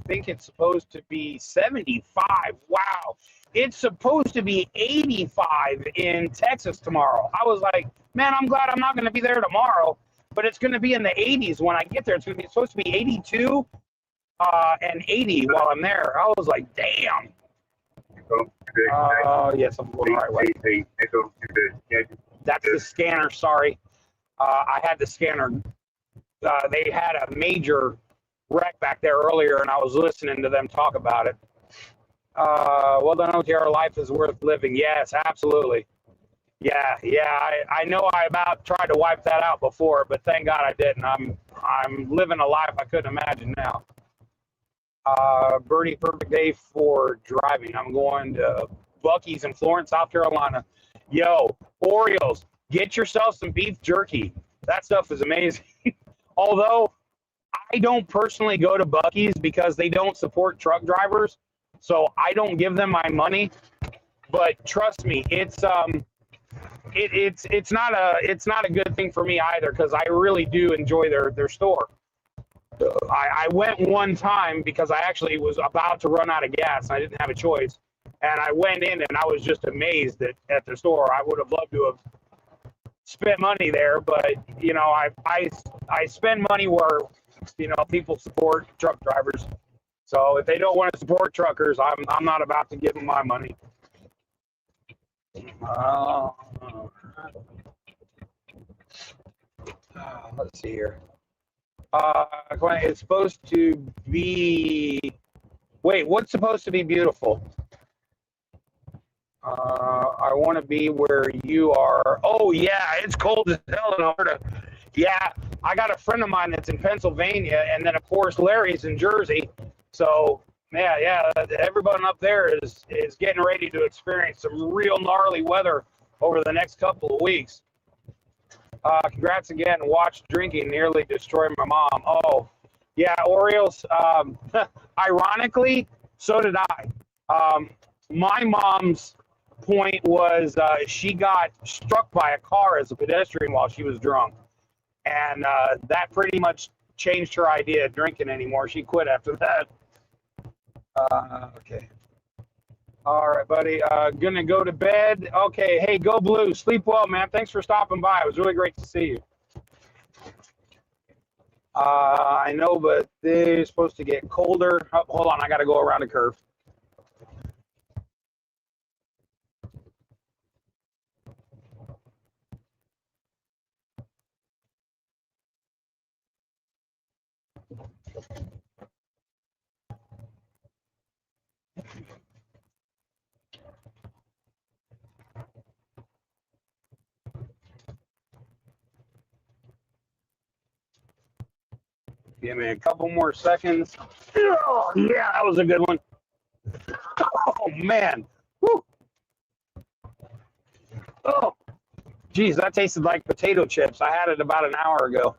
think it's supposed to be 75. Wow. It's supposed to be 85 in Texas tomorrow. I was like, man, I'm glad I'm not going to be there tomorrow, but it's going to be in the 80s when I get there. It's supposed to be 82 and 80 while I'm there. I was like, damn. Yes, I'm going the right way. That's the scanner. Sorry. I had the scanner. They had a major wreck back there earlier, and I was listening to them talk about it. Well done, OTR. Life is worth living. Yes, absolutely. Yeah. I know I about tried to wipe that out before, but thank God I didn't. I'm living a life I couldn't imagine now. Bernie, perfect day for driving. I'm going to Buc-ee's in Florence, South Carolina. Yo, Orioles, get yourself some beef jerky. That stuff is amazing. Although I don't personally go to Buc-ee's because they don't support truck drivers, so I don't give them my money. But trust me, it's not a good thing for me either, because I really do enjoy their store. I went one time because I actually was about to run out of gas. I didn't have a choice. And I went in and I was just amazed at the store. I would have loved to have spent money there, but I spend money where people support truck drivers. So if they don't want to support truckers, I'm not about to give them my money. Let's see here. It's supposed to be. Wait, what's supposed to be beautiful? I want to be where you are. Oh yeah, it's cold as hell in Alberta. Yeah, I got a friend of mine that's in Pennsylvania, and then of course Larry's in Jersey. So yeah, everyone up there is getting ready to experience some real gnarly weather over the next couple of weeks. Congrats again. Watch drinking nearly destroy my mom. Oh, yeah, Orioles. Ironically, so did I. My mom's point was she got struck by a car as a pedestrian while she was drunk. And that pretty much changed her idea of drinking anymore. She quit after that. Okay. All right, buddy. Gonna go to bed. Okay. Hey, go Blue. Sleep well, man. Thanks for stopping by. It was really great to see you. I know, but they're supposed to get colder. Oh, hold on. I got to go around a curve. Give me a couple more seconds. Oh, yeah, that was a good one. Oh, man. Woo. Oh, geez, that tasted like potato chips. I had it about an hour ago.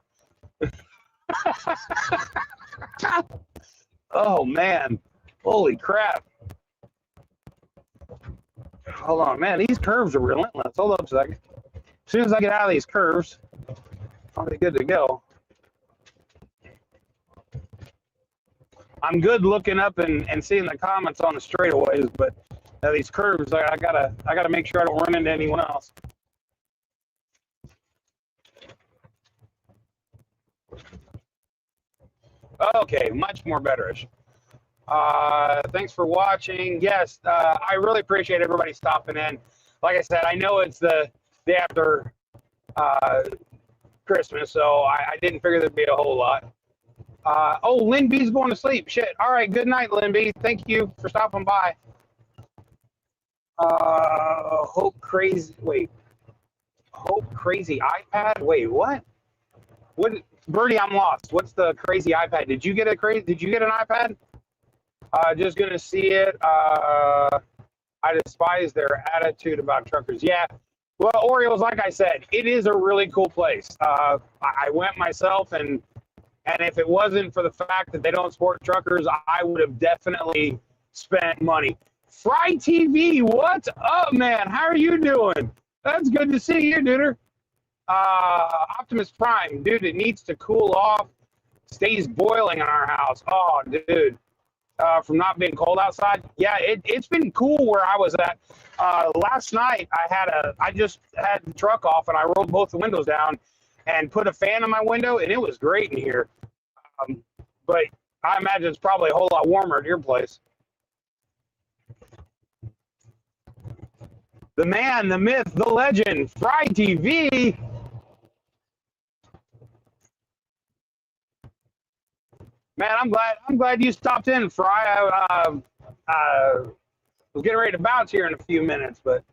Oh, man. Holy crap. Hold on, man. These curves are relentless. Hold up a second. As soon as I get out of these curves, I'll be good to go. I'm good looking up and seeing the comments on the straightaways, but these curves, I gotta make sure I don't run into anyone else. Okay, much more betterish. Thanks for watching. Yes, I really appreciate everybody stopping in. Like I said, I know it's the day after Christmas, so I didn't figure there'd be a whole lot. Oh, Lynn B's going to sleep. Shit. All right. Good night, Lynn B. Thank you for stopping by. Hope Crazy. Wait. Hope Crazy iPad. Wait, what? What? Birdie, I'm lost. What's the crazy iPad? Did you get an iPad? Just gonna see it. I despise their attitude about truckers. Yeah. Well, Orioles, like I said, it is a really cool place. I went myself, and if it wasn't for the fact that they don't support truckers, I would have definitely spent money. Fry TV, what's up, man? How are you doing? That's good to see you, dude. Optimus Prime, dude, it needs to cool off. Stays boiling in our house. Oh, dude. From not being cold outside. Yeah, it's been cool where I was at. Last night I just had the truck off and I rolled both the windows down and put a fan in my window, and it was great in here. But I imagine it's probably a whole lot warmer at your place. The man, the myth, the legend, Fry TV. Man, I'm glad you stopped in, Fry. I was getting ready to bounce here in a few minutes, but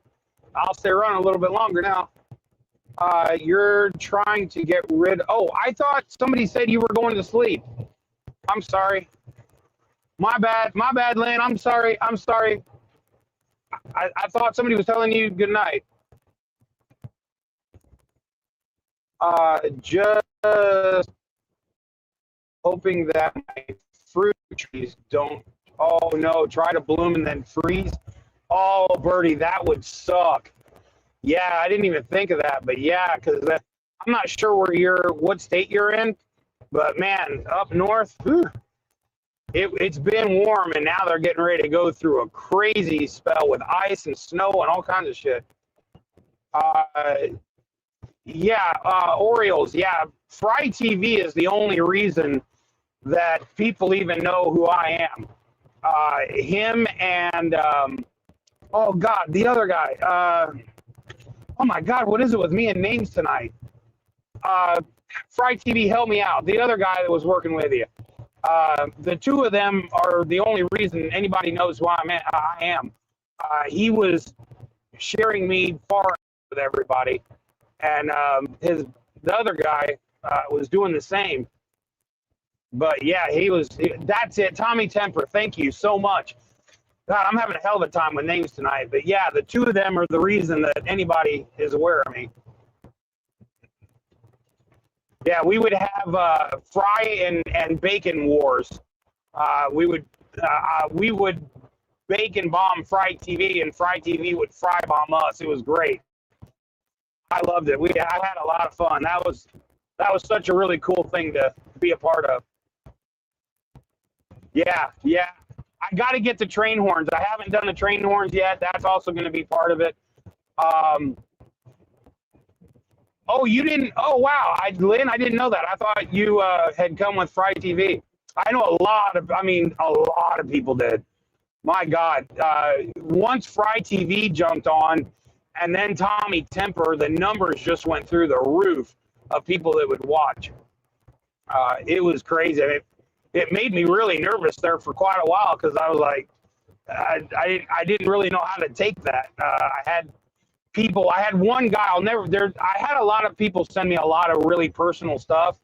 I'll stay around a little bit longer now. You're trying to get rid. Oh, I thought somebody said you were going to sleep. I'm sorry. My bad, Lynn. I'm sorry. I thought somebody was telling you good night. Just hoping that my fruit trees don't, oh no, try to bloom and then freeze. Oh, Birdie, that would suck. Yeah, I didn't even think of that, but yeah, because I'm not sure what state you're in, but man, up north, it's been warm, and now they're getting ready to go through a crazy spell with ice and snow and all kinds of shit. Orioles, yeah. Fry TV is the only reason that people even know who I am. Him and, oh God, the other guy. Oh my God, what is it with me and names tonight? Fry TV, help me out. The other guy that was working with you. The two of them are the only reason anybody knows who I am. He was sharing me far with everybody, and the other guy was doing the same. But yeah, that's it. Tommy Temper, thank you so much. God, I'm having a hell of a time with names tonight. But yeah, the two of them are the reason that anybody is aware of me. Yeah, we would have fry and bacon wars. We would bacon bomb Fry TV, and Fry TV would fry bomb us. It was great. I loved it. I had a lot of fun. That was such a really cool thing to be a part of. Yeah. I got to get the train horns. I haven't done the train horns yet. That's also going to be part of it. Oh, you didn't? Oh, wow. Lynn, I didn't know that. I thought you had come with Fry TV. I know a lot of people did. My God. Once Fry TV jumped on, and then Tommy Temper, the numbers just went through the roof of people that would watch. It was crazy. It made me really nervous there for quite a while, because I was like, I didn't really know how to take that. I had one guy, I had a lot of people send me a lot of really personal stuff,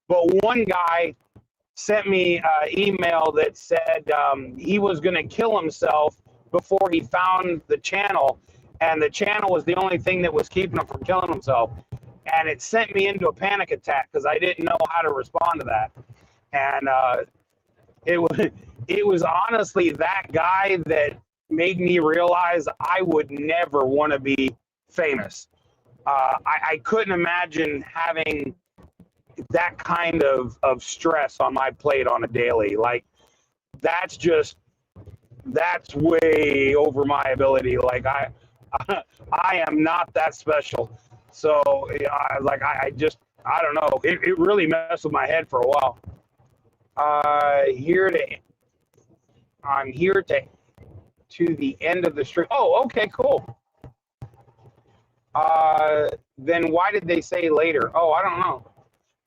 but one guy sent me an email that said he was going to kill himself before he found the channel, and the channel was the only thing that was keeping him from killing himself. And it sent me into a panic attack because I didn't know how to respond to that. And it was honestly that guy that made me realize I would never want to be famous. I couldn't imagine having that kind of stress on my plate on a daily. Like, that's way over my ability. Like, I am not that special. So I don't know. It really messed with my head for a while. Here to I'm here to the end of the stream. Oh, okay, cool. Then why did they say later? Oh, I don't know.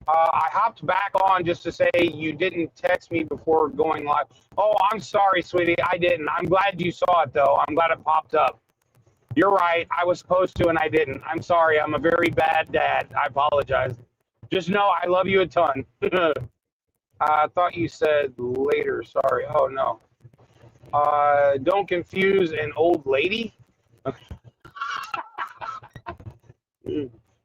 I hopped back on just to say you didn't text me before going live. Oh, I'm sorry, sweetie. I didn't. I'm glad you saw it, though. I'm glad it popped up. You're right. I was supposed to, and I didn't. I'm sorry. I'm a very bad dad. I apologize. Just know I love you a ton. I thought you said later. Sorry. Oh, no. Don't confuse an old lady.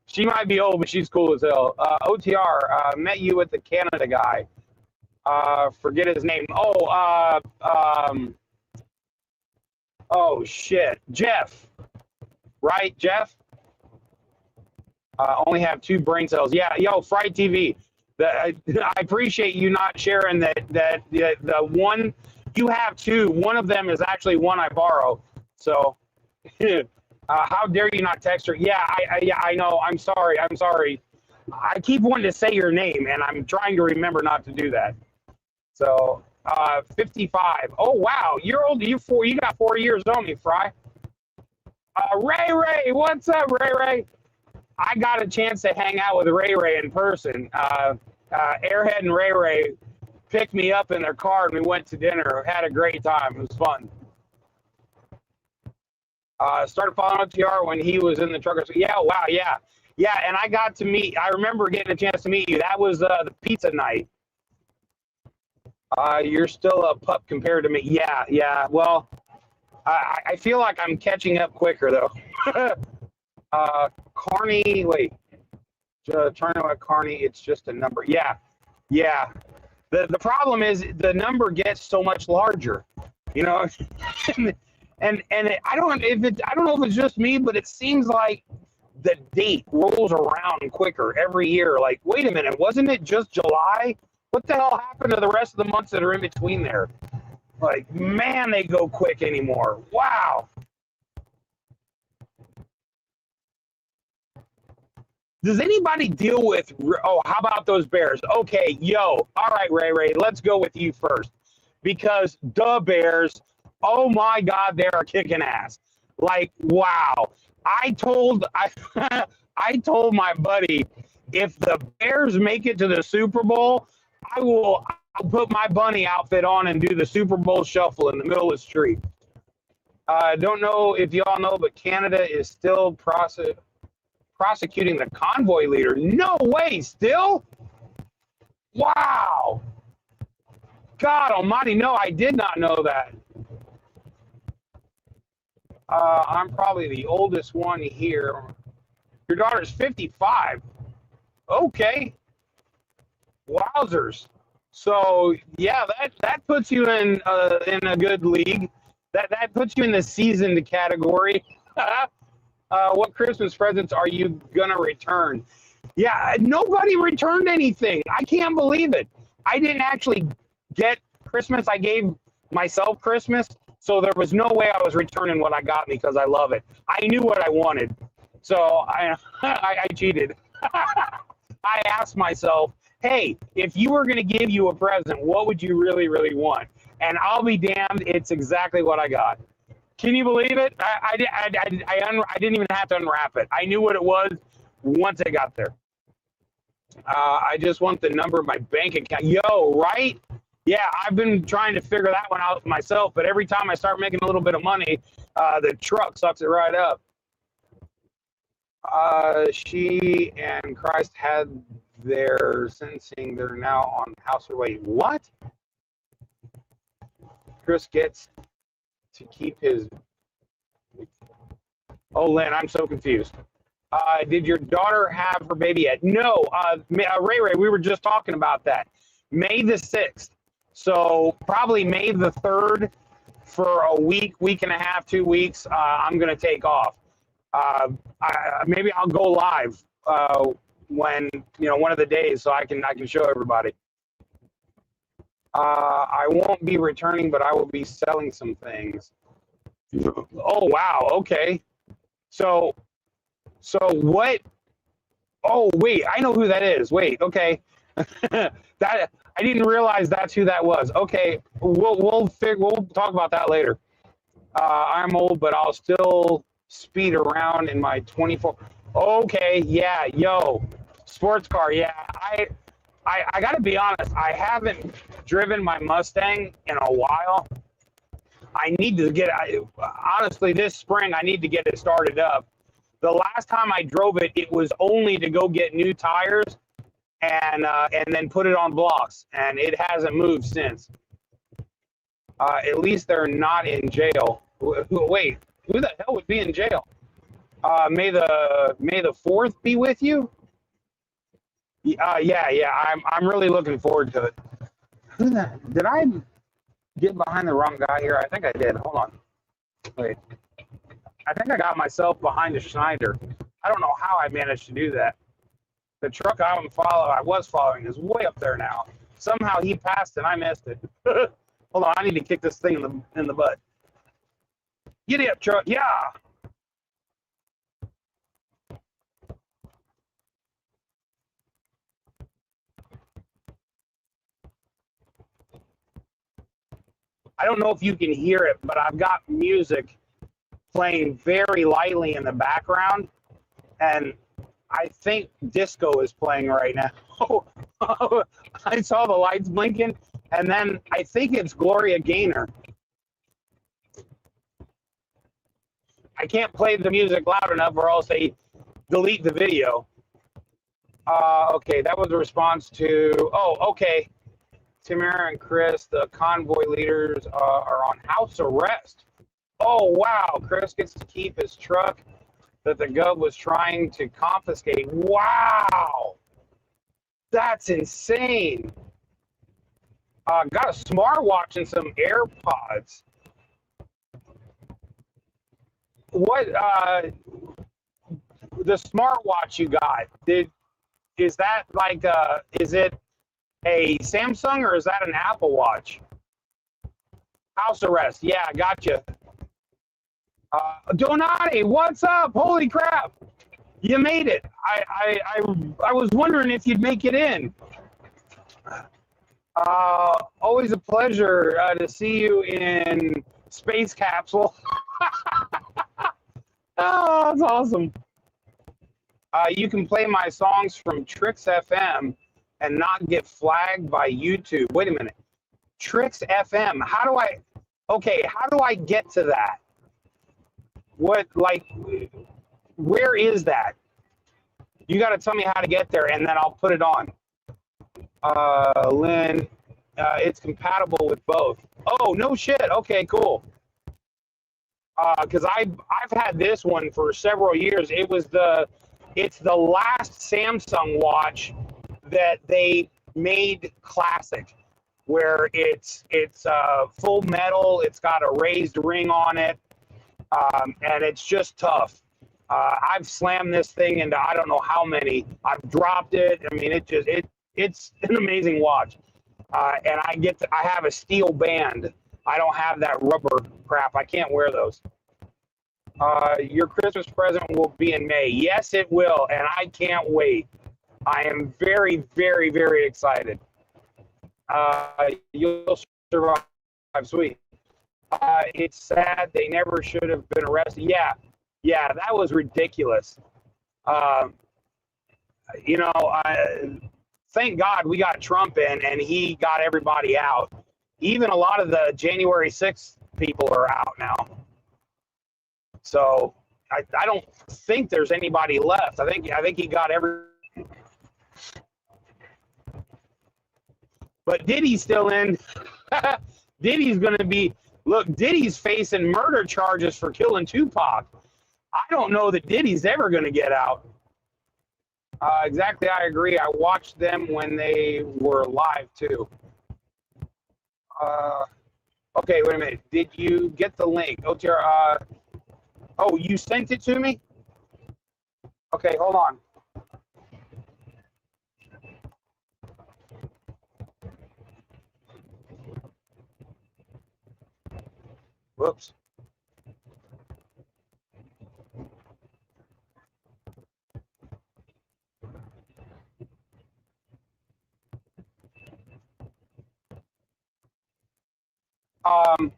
She might be old, but she's cool as hell. OTR, met you with the Canada guy. Forget his name. Oh, shit. Jeff. Right, Jeff? Only have 2 brain cells. Yeah, yo, Fright TV. I appreciate you not sharing that the one, you have 2. One of them is actually one I borrow. So, how dare you not text her? Yeah, I know. I'm sorry. I keep wanting to say your name, and I'm trying to remember not to do that. So, 55. Oh, wow. You're old. You got 4 years on me, Fry. Ray, what's up, Ray? I got a chance to hang out with Ray in person. Airhead and Ray picked me up in their car, and we went to dinner. Had a great time. It was fun. Started following OTR when he was in the trucker. Yeah, wow, yeah. Yeah, and I remember getting a chance to meet you. That was the pizza night. You're still a pup compared to me. Yeah. Well, I feel like I'm catching up quicker, though. Carney, wait. Turn on Carney, it's just a number. Yeah. The problem is the number gets so much larger, you know. and I don't know if it's just me, but it seems like the date rolls around quicker every year. Like, wait a minute, wasn't it just July? What the hell happened to the rest of the months that are in between there? Like, man, they go quick anymore. Wow. Does anybody deal with, how about those Bears? Okay, all right, Ray, let's go with you first. Because the Bears, oh my God, they are kicking ass. Like, wow. I told my buddy, if the Bears make it to the Super Bowl, I'll put my bunny outfit on and do the Super Bowl shuffle in the middle of the street. I don't know if y'all know, but Canada is still prosecuting the convoy leader. No way, still? Wow. God almighty, no, I did not know that. I'm probably the oldest one here. Your daughter's 55. Okay. Wowzers. So yeah, that puts you in a good league. That puts you in the seasoned category. What Christmas presents are you gonna return? Yeah, nobody returned anything. I can't believe it. I didn't actually get Christmas. I gave myself Christmas, so there was no way I was returning what I got because I love it. I knew what I wanted, so I cheated. I asked myself, hey, if you were going to give you a present, what would you really, really want? And I'll be damned, it's exactly what I got. Can you believe it? I didn't even have to unwrap it. I knew what it was once it got there. I just want the number of my bank account. Yo, right? Yeah, I've been trying to figure that one out myself, but every time I start making a little bit of money, the truck sucks it right up. She and Christ had their sentencing. They're now on house arrest. What? Chris gets to keep his... Oh, Lynn, I'm so confused. Did your daughter have her baby yet? No. Ray, we were just talking about that. May the 6th. So probably May the 3rd for a week and a half, 2 weeks, I'm going to take off. Maybe I'll go live when, one of the days so I can show everybody. I won't be returning, but I will be selling some things. Oh, wow. Okay. So what? Oh, wait, I know who that is. Wait, okay. That I didn't realize that's who that was. Okay, we'll talk about that later. I'm old, but I'll still speed around in my 24. Okay, yeah, yo, sports car. Yeah, I got to be honest. I haven't driven my Mustang in a while. I need to get. Honestly, this spring I need to get it started up. The last time I drove it, it was only to go get new tires and then put it on blocks, and it hasn't moved since. At least they're not in jail. Wait, who the hell would be in jail? May the fourth be with you. Yeah. I'm really looking forward to it. Who the did I get behind the wrong guy here? I think I did. Hold on. Wait. I think I got myself behind a Schneider. I don't know how I managed to do that. The truck I was following is way up there now. Somehow he passed and I missed it. Hold on, I need to kick this thing in the butt. Giddy up, truck. Yeah. I don't know if you can hear it, but I've got music playing very lightly in the background, and I think disco is playing right now. I saw the lights blinking, and then I think it's Gloria Gaynor. I can't play the music loud enough or else they delete the video. Okay, that was a response to, okay. Tamara and Chris, the convoy leaders, are on house arrest. Oh, wow. Chris gets to keep his truck that the Gov was trying to confiscate. Wow. That's insane. Got a smartwatch and some AirPods. What, the smartwatch you got, is that like, is it a Samsung or is that an Apple Watch? House arrest. Yeah, gotcha. Donati, what's up? Holy crap. You made it. I was wondering if you'd make it in. Always a pleasure to see you in Space Capsule. Oh, that's awesome. You can play my songs from Tricks FM and not get flagged by YouTube. Wait a minute. Tricks FM. How do I get to that? What, like, where is that? You got to tell me how to get there, and then I'll put it on. Lynn, it's compatible with both. Oh, no shit. Okay, cool. Because I've had this one for several years. It's the last Samsung watch that they made classic, where it's full metal. It's got a raised ring on it, and it's just tough. I've slammed this thing into I don't know how many. I've dropped it. I mean, it's an amazing watch, and I have a steel band. I don't have that rubber crap. I can't wear those. Your Christmas present will be in May. Yes, it will, and I can't wait. I am very, very, very excited. You'll survive. Sweet. It's sad they never should have been arrested. Yeah, that was ridiculous. Thank God we got Trump in and he got everybody out. Even a lot of the January 6th people are out now. So I don't think there's anybody left. I think he got every. But Diddy's still in. Diddy's going to be. Look, Diddy's facing murder charges for killing Tupac. I don't know that Diddy's ever going to get out. Exactly, I agree. I watched them when they were live too. Okay, wait a minute. Did you get the link? OTR. Oh, you sent it to me? Okay, hold on. Whoops. Oh,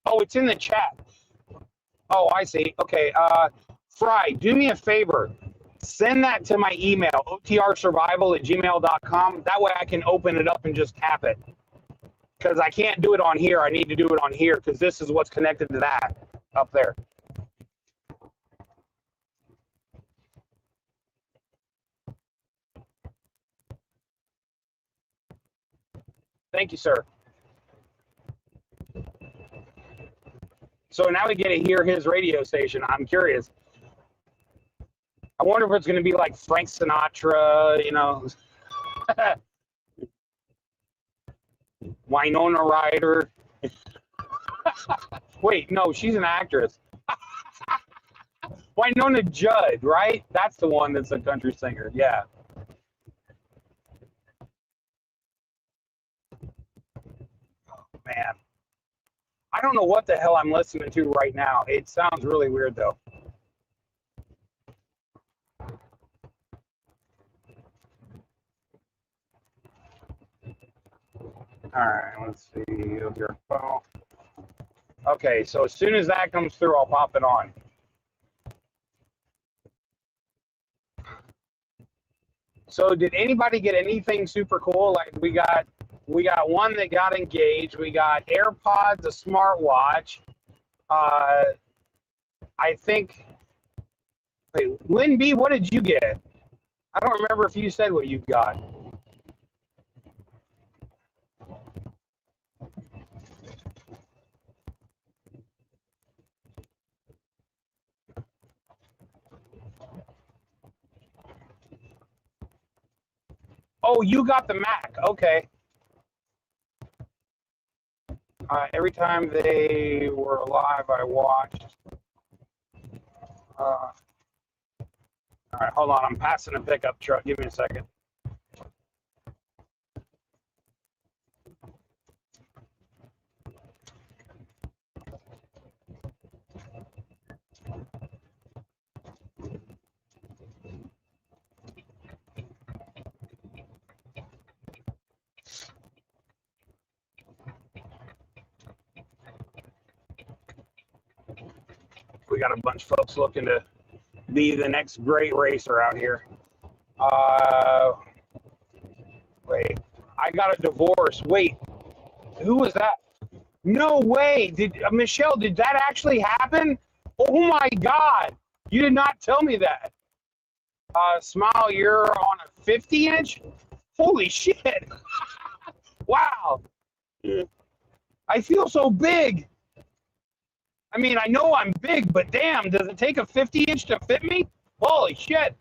it's in the chat. Oh, I see. Okay. Fry, do me a favor. Send that to my email, otrsurvival@gmail.com. That way I can open it up and just tap it. Because I can't do it on here. I need to do it on here because this is what's connected to that up there. Thank you, sir. So now we get to hear his radio station. I'm curious. I wonder if it's going to be like Frank Sinatra, you know, Winona Ryder. Wait, no, she's an actress. Winona Judd, right? That's the one that's a country singer. Yeah. Oh, man. I don't know what the hell I'm listening to right now. It sounds really weird, though. All right, let's see your phone. Okay, so as soon as that comes through, I'll pop it on. So did anybody get anything super cool? Like we got one that got engaged. We got AirPods, a smartwatch. I think. Wait, Lynn B, what did you get? I don't remember if you said what you got. Oh, you got the Mac. Okay. Every time they were alive, I watched. All right, hold on. I'm passing a pickup truck. Give me a second. We got a bunch of folks looking to be the next great racer out here. Wait, I got a divorce. Wait, who was that? No way. Did Michelle, did that actually happen? Oh my God. You did not tell me that. Smile, you're on a 50-inch? Holy shit. Wow. I feel so big. I mean, I know I'm big, but damn, does it take a 50-inch to fit me? Holy shit.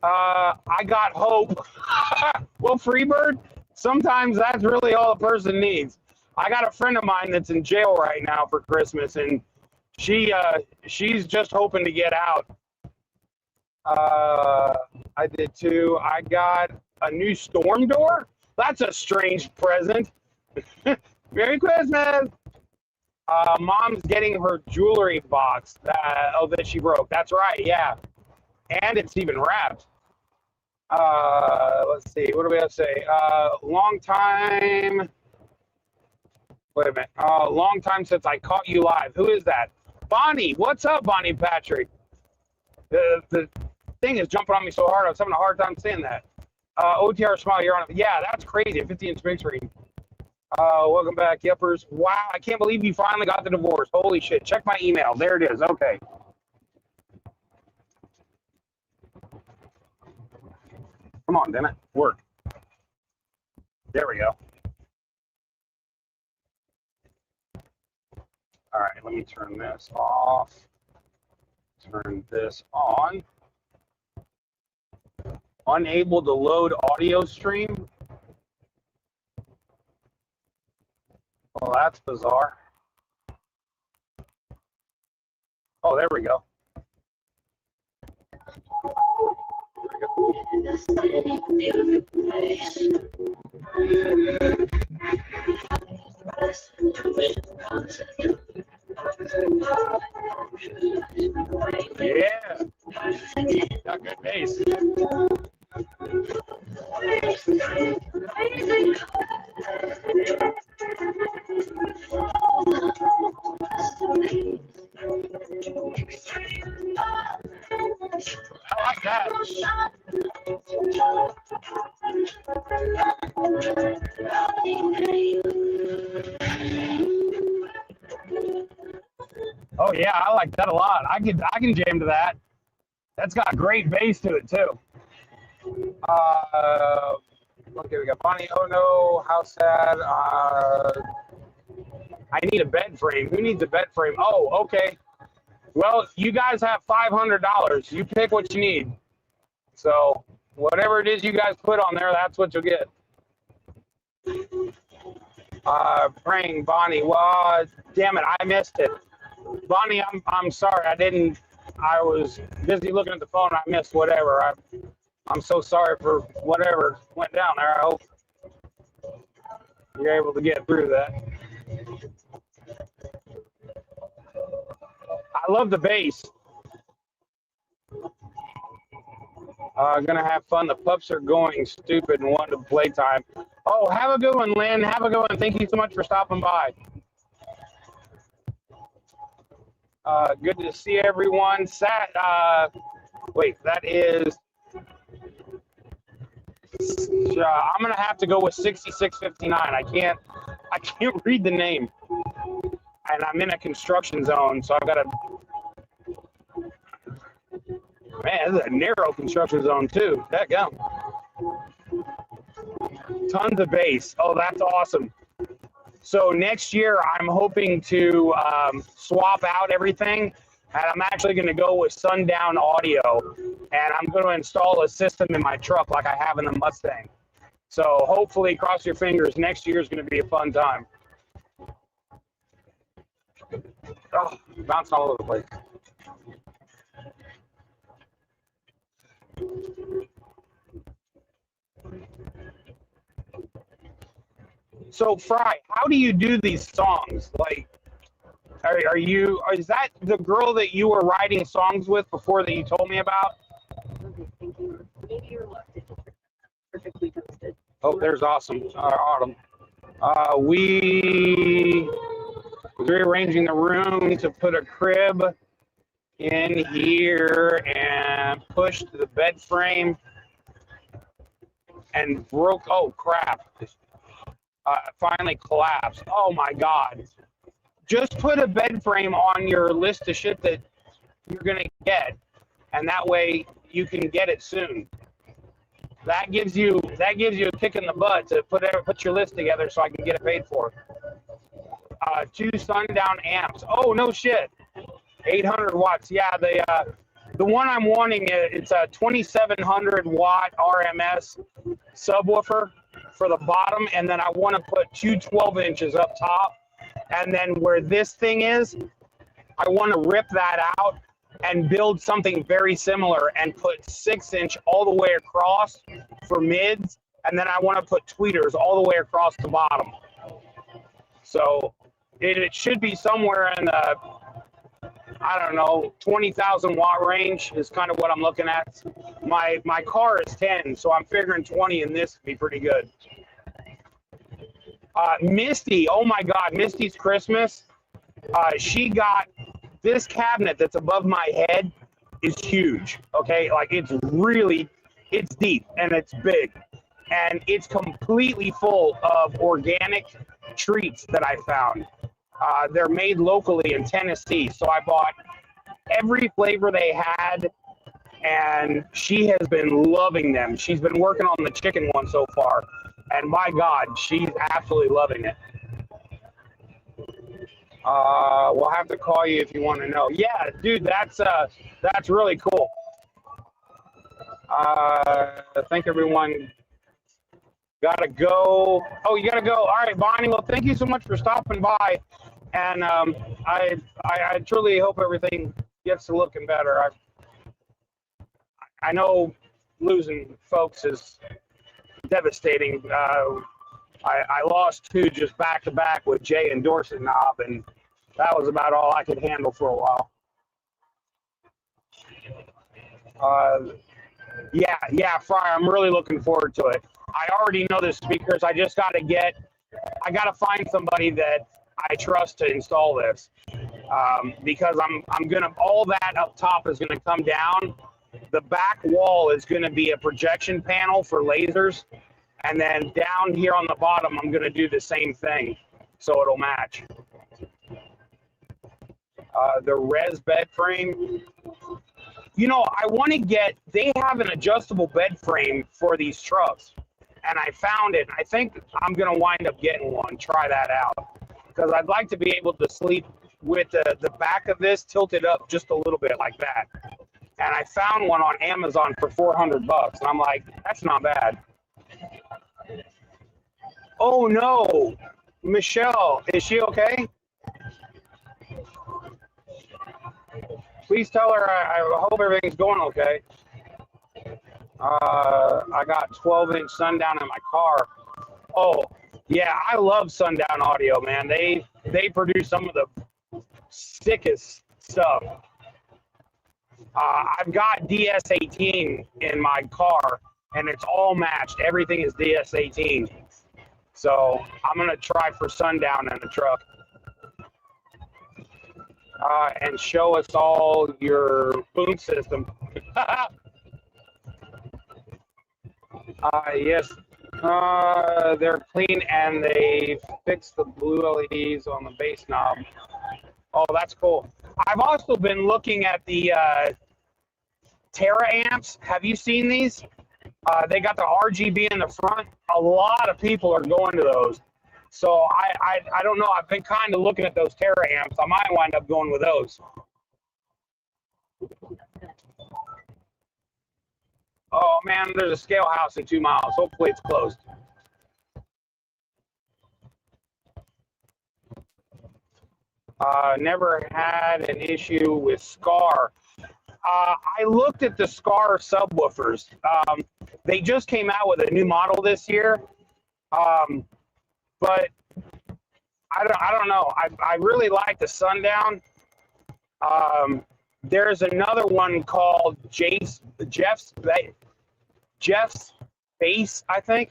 I got hope. Well, Freebird, sometimes that's really all a person needs. I got a friend of mine that's in jail right now for Christmas, and she's just hoping to get out. I did too. I got a new storm door. That's a strange present. Merry Christmas. Mom's getting her jewelry box that she broke. That's right, yeah. And it's even wrapped. Let's see. What do we have to say? Long time. Wait a minute. Long time since I caught you live. Who is that? Bonnie. What's up, Bonnie Patrick? The thing is jumping on me so hard. I was having a hard time saying that. OTR Smile, you're on. Yeah, that's crazy. A 50-inch big screen. Welcome back, Yuppers. Wow, I can't believe you finally got the divorce. Holy shit. Check my email. There it is. Okay. Come on, damn it. Work. There we go. All right, let me turn this off. Turn this on. Unable to load audio stream. Well, that's bizarre. Oh, there we go. Yeah. Got good bass. I like that. Oh yeah, I like that a lot. I can jam to that. That's got great bass to it too. Okay, we got Bonnie. Oh no, how sad. I need a bed frame. Who needs a bed frame? Oh, okay. Well, you guys have $500. You pick what you need. So whatever it is you guys put on there, that's what you'll get. Praying Bonnie. Well, damn it, I missed it. Bonnie, I'm sorry. I was busy looking at the phone. I missed whatever. I'm so sorry for whatever went down there. I hope you're able to get through that. I love the bass. Gonna have fun. The pups are going stupid and wanting to play time. Oh, have a good one, Lynn. Have a good one. Thank you so much for stopping by. Good to see everyone. Wait, that is. I'm gonna have to go with 6659. I can't read the name, and I'm in a construction zone, so I've got to. Man, this is a narrow construction zone too. That gum. Tons of bass. Oh, that's awesome. So next year, I'm hoping to swap out everything, and I'm actually going to go with Sundown Audio, and I'm going to install a system in my truck like I have in the Mustang. So hopefully, cross your fingers, next year is going to be a fun time. Oh, bouncing all over the place. So, Fry, how do you do these songs? Like, is that the girl that you were writing songs with before that you told me about? Maybe you're looked. Perfectly toasted. Oh, there's Autumn. We was rearranging the room to put a crib in here and pushed the bed frame and broke. Oh, crap. Finally collapsed. Oh my God. Just put a bed frame on your list of shit that you're going to get, and that way you can get it soon. That gives you a kick in the butt to put your list together so I can get it paid for. 2 Sundown amps. Oh, no shit. 800 watts. Yeah, the one I'm wanting, it's a 2700 watt RMS subwoofer for the bottom, and then I want to put 2 12 inches up top, and then where this thing is, I want to rip that out and build something very similar and put 6-inch all the way across for mids, and then I want to put tweeters all the way across the bottom. So it should be somewhere in the, I don't know, 20,000 watt range is kind of what I'm looking at. My car is 10, so I'm figuring 20 in this would be pretty good. Misty, oh my God, Misty's Christmas. She got this cabinet that's above my head is huge. Okay, like it's deep and it's big, and it's completely full of organic treats that I found. They're made locally in Tennessee, so I bought every flavor they had, and she has been loving them. She's been working on the chicken one so far, and my God, she's absolutely loving it. We'll have to call you if you want to know. Yeah, dude, that's really cool. I think everyone gotta go. Oh, you gotta go. All right, Bonnie. Well, thank you so much for stopping by, and I truly hope everything gets to looking better. I know losing folks is devastating. I lost 2 just back to back with Jay and Dorset Knob, and that was about all I could handle for a while. Yeah, Fry, I'm really looking forward to it. I already know the speakers. I just got to find somebody that I trust to install this, because I'm gonna, all that up top is gonna come down, The back wall is going to be a projection panel for lasers. And then down here on the bottom, I'm going to do the same thing so it'll match. The res bed frame. You know, I want to get, they have an adjustable bed frame for these trucks. And I found it. I think I'm going to wind up getting one, try that out. Because I'd like to be able to sleep with the back of this tilted up just a little bit like that. And I found one on Amazon for $400. And I'm like, that's not bad. Oh no, Michelle, is she okay? Please tell her I hope everything's going okay. I got 12-inch Sundown in my car. Oh, yeah, I love Sundown Audio, man. They produce some of the sickest stuff. I've got DS18 in my car, and it's all matched. Everything is DS18. So I'm going to try for Sundown in the truck. And show us all your boom system. Yes, they're clean and they fixed the blue LEDs on the bass knob. Oh, that's cool. I've also been looking at the Terra amps. Have you seen these? They got the RGB in the front. A lot of people are going to those. So I don't know. I've been kind of looking at those Terra amps. I might wind up going with those. Oh man, there's a scale house in 2 miles. Hopefully it's closed. Never had an issue with Scar. I looked at the Scar subwoofers. They just came out with a new model this year. But I don't know. I really like the Sundown. There's another one called Jeff's Bass, I think,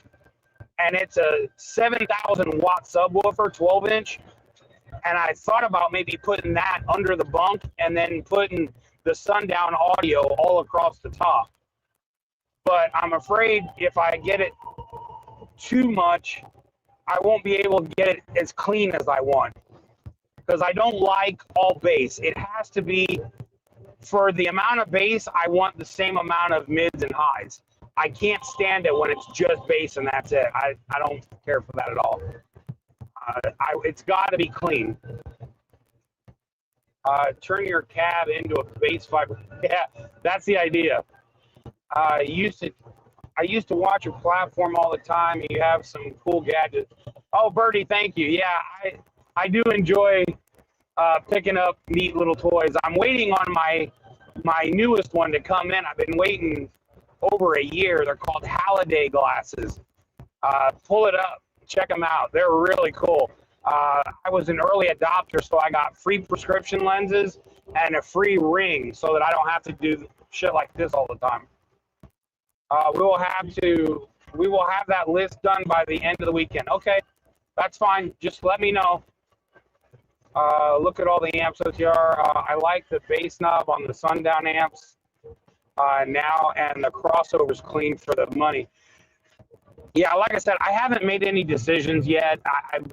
and it's a 7,000 watt subwoofer, 12-inch. And I thought about maybe putting that under the bunk and then putting the Sundown Audio all across the top. But I'm afraid if I get it too much, I won't be able to get it as clean as I want. Because I don't like all bass. It has to be, for the amount of bass, I want the same amount of mids and highs. I can't stand it when it's just bass and that's it. I don't care for that at all. It's got to be clean. Turn your cab into a bass fiber. Yeah, that's the idea. I used to watch your platform all the time. You have some cool gadgets. Oh, Birdie, thank you. Yeah, I do enjoy picking up neat little toys. I'm waiting on my newest one to come in. I've been waiting over a year. They're called Halliday glasses. Pull it up. Check them out. They're really cool. I was an early adopter, so I got free prescription lenses and a free ring so that I don't have to do shit like this all the time. We will have that list done by the end of the weekend. Okay, that's fine. Just let me know. Look at all the amps OTR. I like the bass knob on the Sundown amps now, and the crossover's clean for the money. Yeah, like I said, I haven't made any decisions yet. I've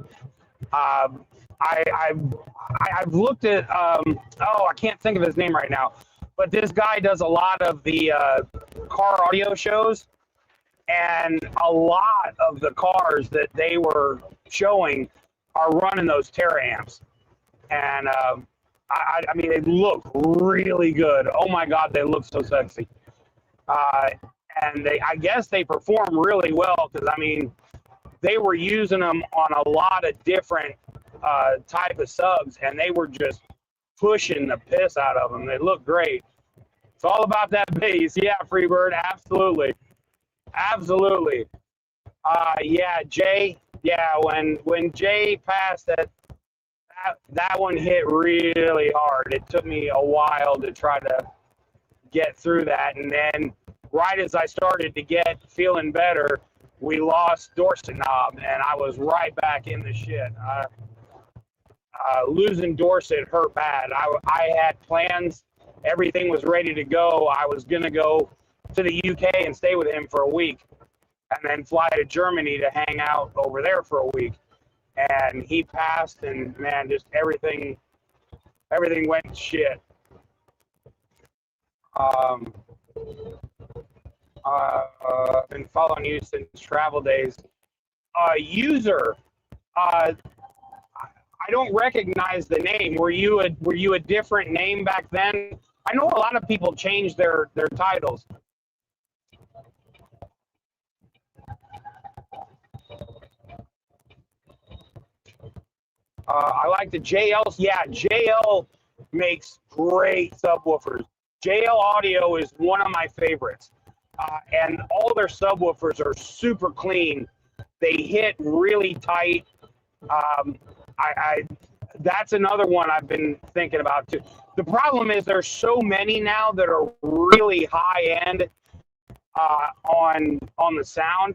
looked at I can't think of his name right now, but this guy does a lot of the car audio shows, and a lot of the cars that they were showing are running those Terra amps, and I mean, they look really good. Oh my God, they look so sexy. And I guess they perform really well, because I mean, they were using them on a lot of different type of subs, and they were just pushing the piss out of them. They look great. It's all about that bass. Yeah, Freebird, absolutely. Absolutely. Yeah, Jay. Yeah, when Jay passed, that one hit really hard. It took me a while to try to get through that, and then right as I started to get feeling better, we lost Dorset knob, and I was right back in the shit. Losing Dorset hurt bad. I had plans everything was ready to go. I was going to go to the UK and stay with him for a week and then fly to Germany to hang out over there for a week. And he passed, and man, just everything went to shit. I've been following you since travel days. User, I don't recognize the name. Were you a different name back then? I know a lot of people change their titles. I like the JL. Yeah, JL makes great subwoofers. JL Audio is one of my favorites. And all their subwoofers are super clean. They hit really tight. That's another one I've been thinking about too. The problem is there's so many now that are really high end on the sound,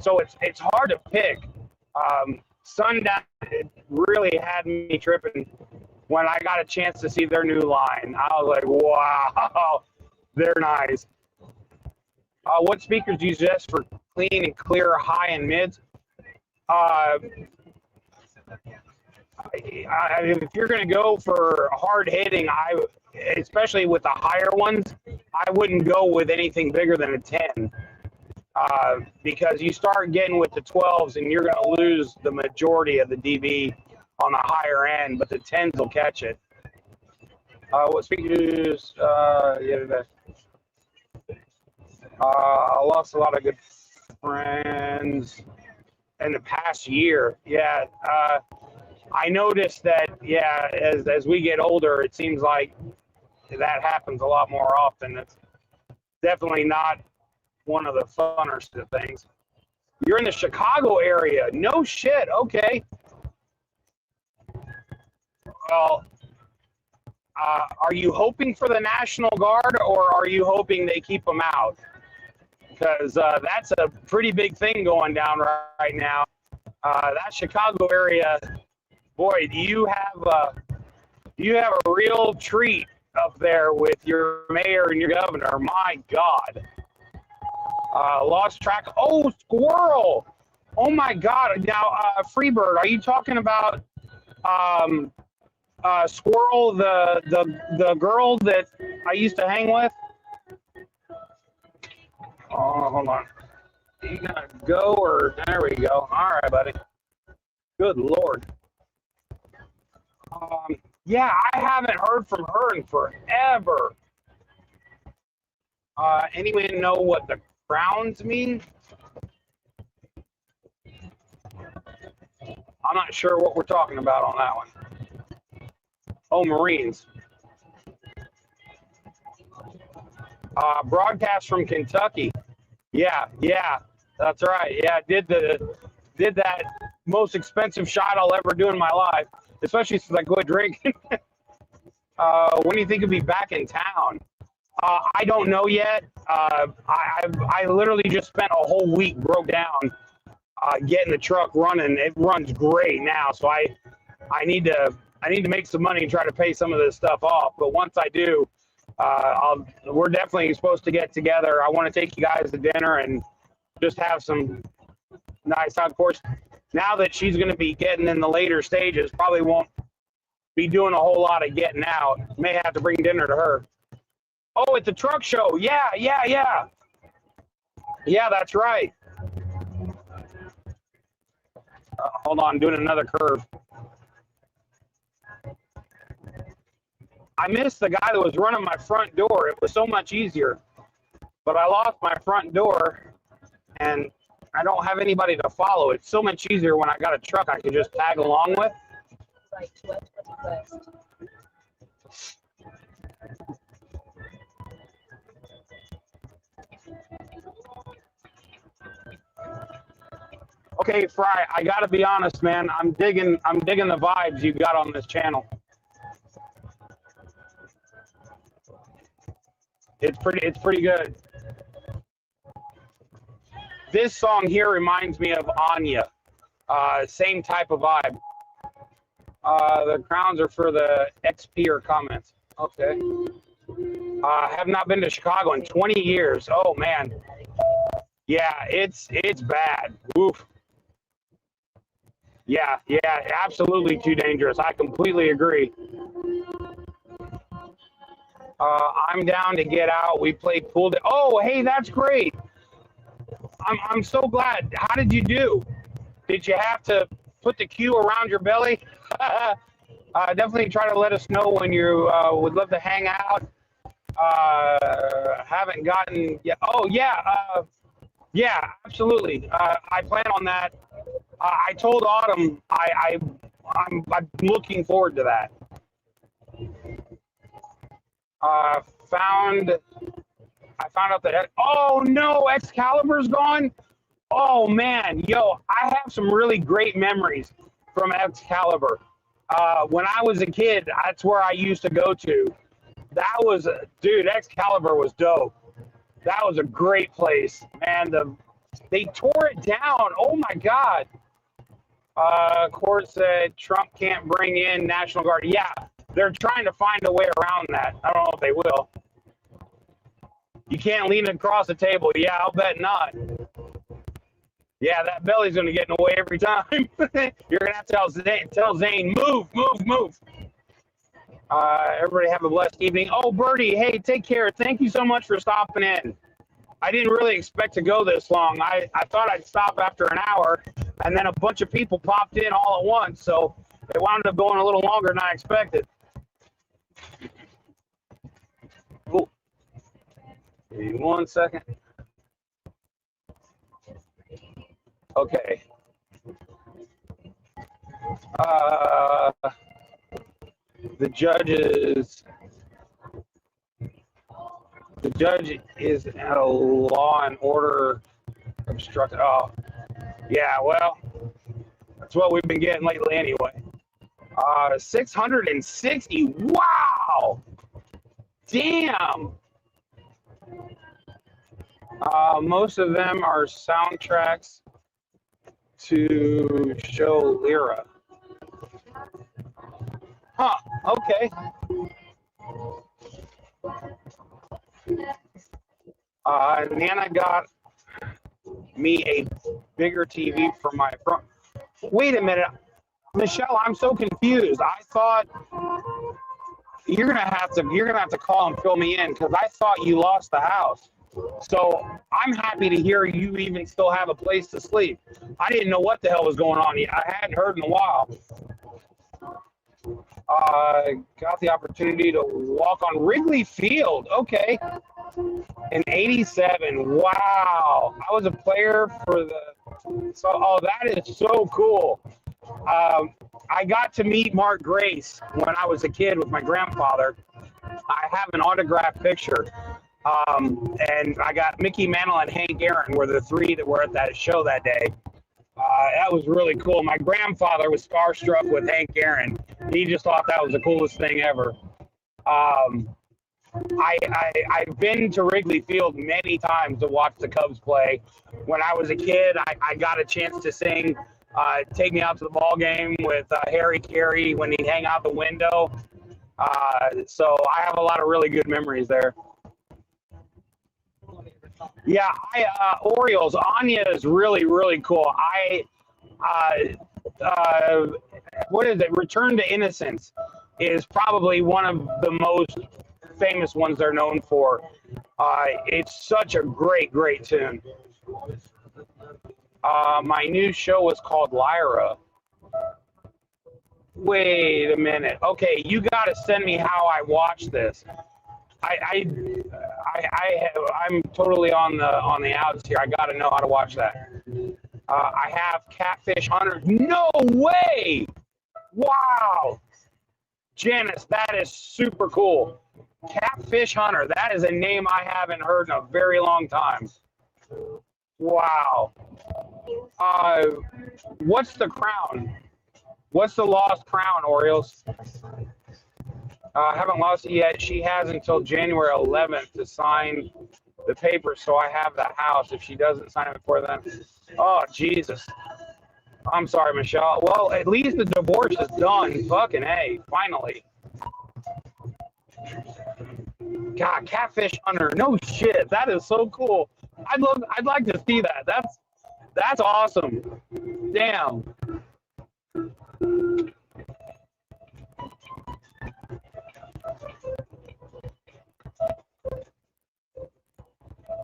so it's hard to pick. Sundown really had me tripping when I got a chance to see their new line. I was like, wow, they're nice. What speakers do you suggest for clean and clear high and mids? If you're going to go for hard hitting, especially with the higher ones, I wouldn't go with anything bigger than a 10. Because you start getting with the 12s and you're going to lose the majority of the dB on the higher end, but the 10s will catch it. What speakers? I lost a lot of good friends in the past year. Yeah, I noticed that. Yeah, as we get older, it seems like that happens a lot more often. It's definitely not one of the funner things. You're in the Chicago area. No shit. Okay. Well, are you hoping for the National Guard, or are you hoping they keep them out? Because that's a pretty big thing going down right now. That Chicago area, boy, you have a real treat up there with your mayor and your governor. My God. Lost track. Oh, squirrel. Oh my God. Now, Freebird, are you talking about Squirrel, the girl that I used to hang with? Oh, hold on. You gonna go, or there we go. All right, buddy. Good Lord. Yeah, I haven't heard from her in forever. Anyone know what the crowns mean? I'm not sure what we're talking about on that one. Oh, Marines. Broadcast from Kentucky. Yeah, that's right. Yeah, did that most expensive shot I'll ever do in my life, especially since I quit drinking. When do you think you'll be back in town? I don't know yet. I literally just spent a whole week broke down getting the truck running. It runs great now, so I need to make some money and try to pay some of this stuff off. But once I do, we're definitely supposed to get together. I want to take you guys to dinner and just have some nice time. Of course, now that she's going to be getting in the later stages, probably won't be doing a whole lot of getting out. May have to bring dinner to her. Oh, at the truck show. Yeah, that's right. Hold on, doing another curve. I missed the guy that was running my front door. It was so much easier. But I lost my front door, and I don't have anybody to follow. It's so much easier when I got a truck I can just tag along with. Like west. Okay, Fry, I gotta be honest, man. I'm digging the vibes you got on this channel. It's pretty good. This song here reminds me of Anya. Same type of vibe. The crowns are for the XP or comments. Okay. Have not been to Chicago in 20 years. Oh man. Yeah, it's bad. Oof. Yeah, absolutely too dangerous. I completely agree. I'm down to get out. We played pool. Oh, hey, that's great. I'm so glad. How did you do? Did you have to put the cue around your belly? Definitely try to let us know when you would love to hang out. Haven't gotten yet. Oh yeah, yeah, absolutely. I plan on that. I told Autumn I'm looking forward to that. I found out that oh no, Excalibur's gone. Oh man, yo, I have some really great memories from Excalibur. When I was a kid, that's where I used to go to. That was, dude, Excalibur was dope. That was a great place, man. They tore it down. Oh my God. Court said Trump can't bring in National Guard. Yeah, they're trying to find a way around that. I don't know if they will. You can't lean across the table. Yeah, I'll bet not. Yeah, that belly's going to get in the way every time. You're going to have to tell Zane, move. Everybody have a blessed evening. Oh, Bertie, hey, take care. Thank you so much for stopping in. I didn't really expect to go this long. I thought I'd stop after an hour, and then a bunch of people popped in all at once, so it wound up going a little longer than I expected. Oh, give me 1 second. Okay. The judge is at a law and order obstructed. Oh, yeah, well, that's what we've been getting lately anyway. 660. Wow. Damn. Most of them are soundtracks to show Lyra. Huh, okay. Nana got me a bigger TV for my front. Wait a minute, Michelle, I'm so confused. I thought you're gonna have to call and fill me in because I thought you lost the house. So I'm happy to hear you even still have a place to sleep. I didn't know what the hell was going on. I hadn't heard in a while. Got the opportunity to walk on Wrigley Field. Okay. In 87. Wow. I was a player for oh, that is so cool. I got to meet Mark Grace when I was a kid with my grandfather. I have an autographed picture. And I got Mickey Mantle and Hank Aaron were the three that were at that show that day. That was really cool. My grandfather was starstruck with Hank Aaron. He just thought that was the coolest thing ever. I've been to Wrigley Field many times to watch the Cubs play. When I was a kid, I got a chance to sing Take Me Out to the Ball Game with Harry Carey when he'd hang out the window. So I have a lot of really good memories there. Yeah, Orioles. Anya is really, really cool. What is it? Return to Innocence is probably one of the most famous ones they're known for. It's such a great, great tune. My new show is called Lyra. Wait a minute. Okay, you got to send me how I watch this. I'm totally on the outs here. I got to know how to watch that. I have Catfish Hunter. No way! Wow, Janice, that is super cool. Catfish Hunter. That is a name I haven't heard in a very long time. Wow. What's the crown? What's the lost crown, Orioles? Haven't lost it yet. She has until January 11th to sign the paper, so I have the house. If she doesn't sign it before then, oh Jesus! I'm sorry, Michelle. Well, at least the divorce is done. Fucking A, finally. God, catfish hunter. No shit. That is so cool. I'd like to see that. That's awesome. Damn.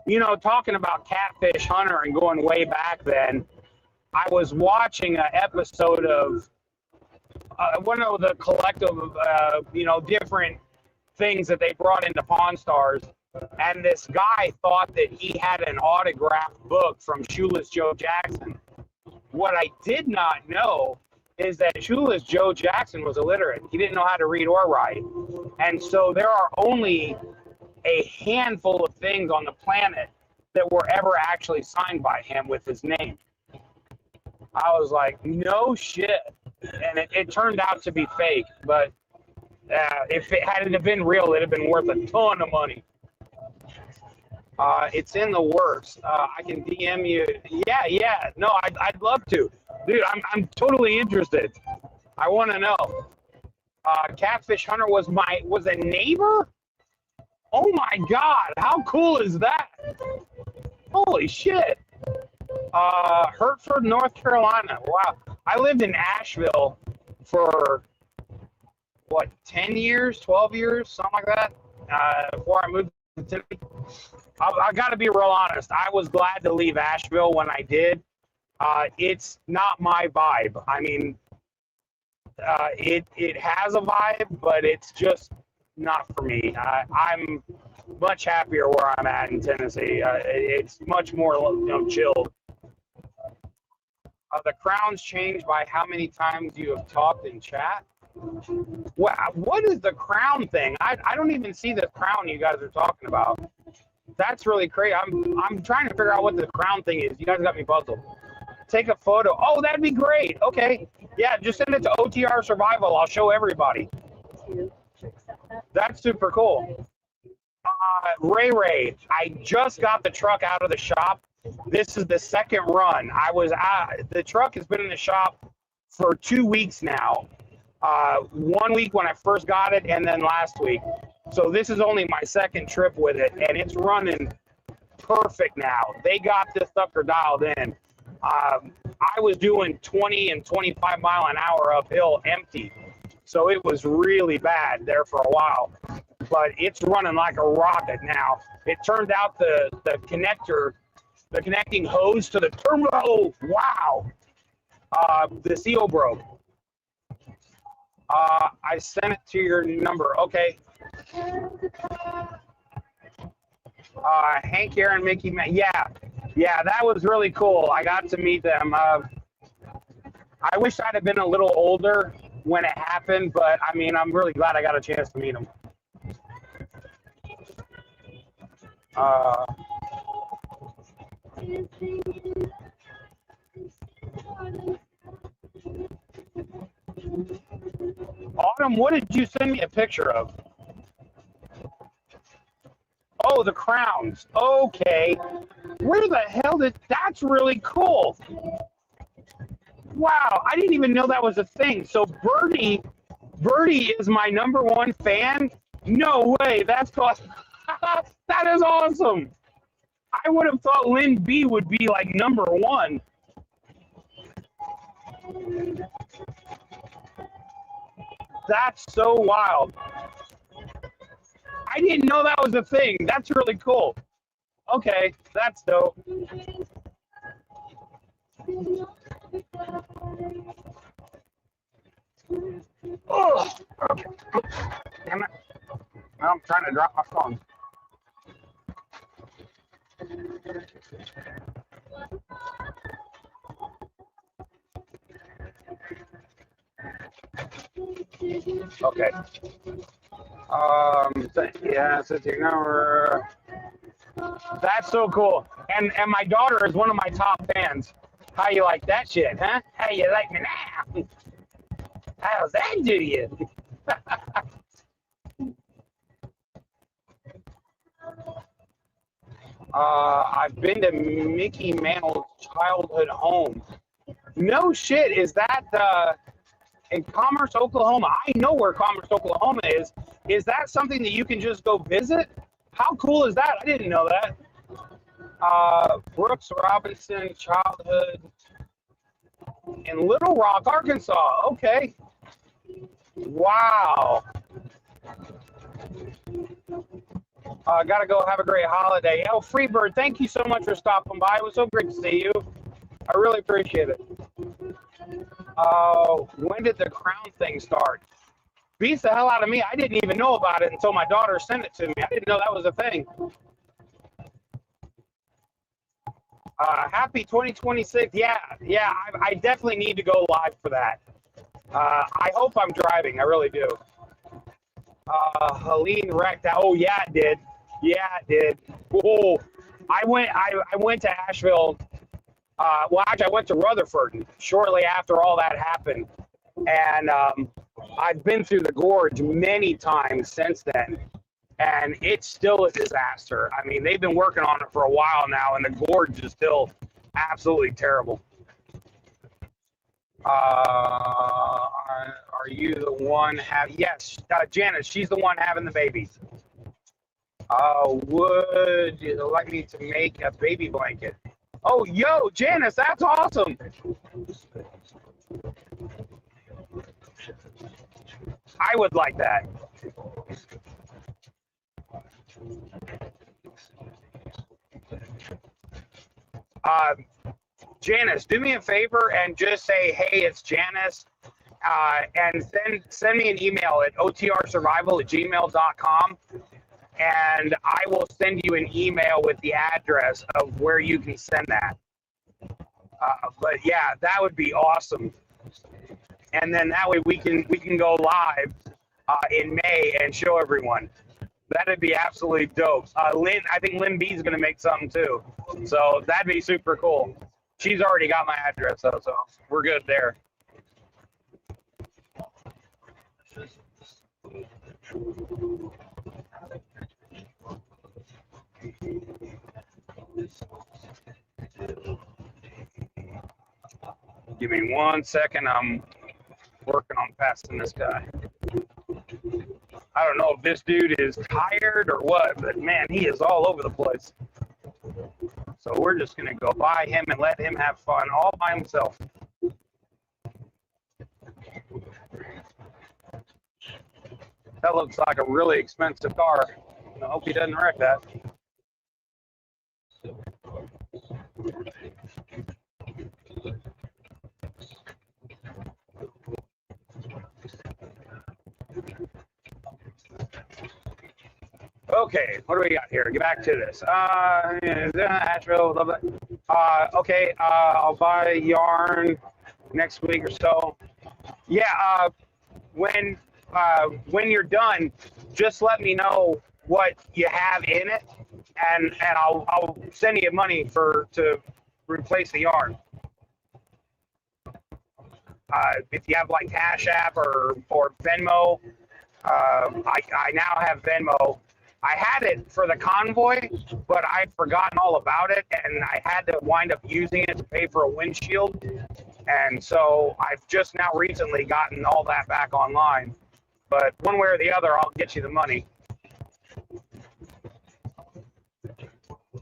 You know, talking about catfish hunter and going way back then, I was watching an episode of one of the collective, you know, different things that they brought into Pawn Stars. And this guy thought that he had an autographed book from Shoeless Joe Jackson. What I did not know is that Shoeless Joe Jackson was illiterate. He didn't know how to read or write. And so there are only a handful of things on the planet that were ever actually signed by him with his name. I was like, no shit. And it turned out to be fake, but if it hadn't been real, it'd have been worth a ton of money. It's in the works. I can DM you. Yeah. No, I'd love to. Dude, I'm totally interested. I want to know. Catfish Hunter was a neighbor? Oh my God, how cool is that? Holy shit. Hertford, North Carolina. Wow. I lived in Asheville for, 10 years, 12 years, something like that, before I moved to Tennessee. I got to be real honest. I was glad to leave Asheville when I did. It's not my vibe. I mean, it has a vibe, but it's just not for me. I'm much happier where I'm at in Tennessee. It's much more, chilled. The crown's changed by how many times you have talked in chat. What is the crown thing? I don't even see the crown you guys are talking about. That's really crazy. I'm trying to figure out what the crown thing is. You guys got me puzzled. Take a photo. Oh, that'd be great. Okay. Yeah, just send it to OTR Survival. I'll show everybody. That's super cool. Ray, I just got the truck out of the shop. This is the second run. The truck has been in the shop for 2 weeks now. 1 week when I first got it, and then last week. So this is only my second trip with it, and it's running perfect now. They got this sucker dialed in. I was doing 20 and 25 mile an hour uphill empty. So it was really bad there for a while. But it's running like a rocket now. It turned out the connecting hose to the turbo, wow, the seal broke. I sent it to your number. Okay. Hank, Aaron, Mickey, yeah, that was really cool. I got to meet them. I wish I'd have been a little older when it happened, but I mean, I'm really glad I got a chance to meet them. Autumn, what did you send me a picture of? Oh, the crowns. Okay. Where the hell that's really cool. Wow, I didn't even know that was a thing. So Birdie is my #1 fan? No way, that's cool. That is awesome. I would have thought Lynn B would be like #1. That's so wild. I didn't know that was a thing. That's really cool. Okay, that's dope. Oh, okay. Damn it. I'm trying to drop my phone. Okay. Yeah, so your number. That's so cool. And my daughter is one of my top fans. How you like that shit, huh? How you like me now? How's that do you? I've been to Mickey Mantle's childhood home. No shit, is that In Commerce, Oklahoma. I know where Commerce, Oklahoma is. Is that something that you can just go visit? How cool is that? I didn't know that. Brooks Robinson Childhood in Little Rock, Arkansas. Okay. Wow. Gotta go. Have a great holiday. Oh, Freebird, thank you so much for stopping by. It was so great to see you. I really appreciate it. When did the crown thing start? Beats the hell out of me. I didn't even know about it until my daughter sent it to me. I didn't know that was a thing. Happy 2026. Yeah, I definitely need to go live for that. I hope I'm driving. I really do. Helene wrecked out. Oh, yeah, it did. Yeah, it did. Oh, I went to Asheville. Well, actually, I went to Rutherford shortly after all that happened. And I've been through the gorge many times since then. And it's still a disaster. I mean, they've been working on it for a while now, and the gorge is still absolutely terrible. Are you the one yes, Janice, she's the one having the babies. Would you like me to make a baby blanket? Oh, yo, Janice, that's awesome. I would like that. Janice, do me a favor and just say, hey, it's Janice, and send me an email at otrsurvival@gmail.com, and I will send you an email with the address of where you can send that. But yeah, that would be awesome. And then that way we can go live in May and show everyone. That'd be absolutely dope. I think Lynn B is going to make something too. So that'd be super cool. She's already got my address, though, so we're good there. Give me 1 second. I'm working on passing this guy. I don't know if this dude is tired or what, but man, he is all over the place. So we're just going to go by him and let him have fun all by himself. That looks like a really expensive car. I hope he doesn't wreck that. Okay, what do we got here? Get back to this. Asheville, okay, I'll buy yarn next week or so. Yeah, when you're done, just let me know what you have in it, and I'll send you money to replace the yarn. If you have like Cash App or Venmo, I now have Venmo. I had it for the convoy, but I'd forgotten all about it, and I had to wind up using it to pay for a windshield. And so I've just now recently gotten all that back online. But one way or the other, I'll get you the money.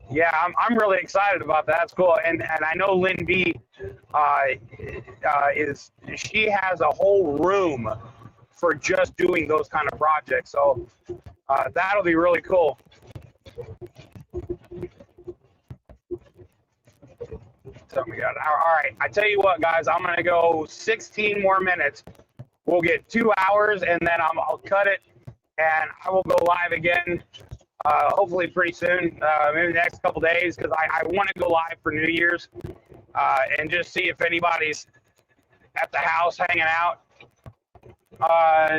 Yeah, I'm really excited about that. That's cool. And I know Lynn B she has a whole room for just doing those kind of projects. So that'll be really cool. So we got all right. I tell you what, guys, I'm gonna go 16 more minutes. We'll get 2 hours, and then I'll cut it, and I will go live again. Hopefully pretty soon, maybe the next couple days, because I want to go live for New Year's and just see if anybody's at the house hanging out.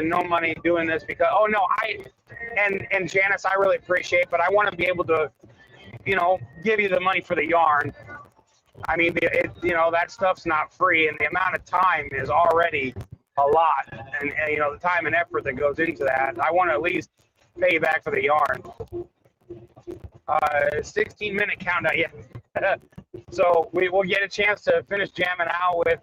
No money doing this because and Janice, I really appreciate, but I want to be able to, give you the money for the yarn. I mean, that stuff's not free, and the amount of time is already a lot, and the time and effort that goes into that. I want to at least pay you back for the yarn. 16-minute countdown, yeah. So we will get a chance to finish jamming out with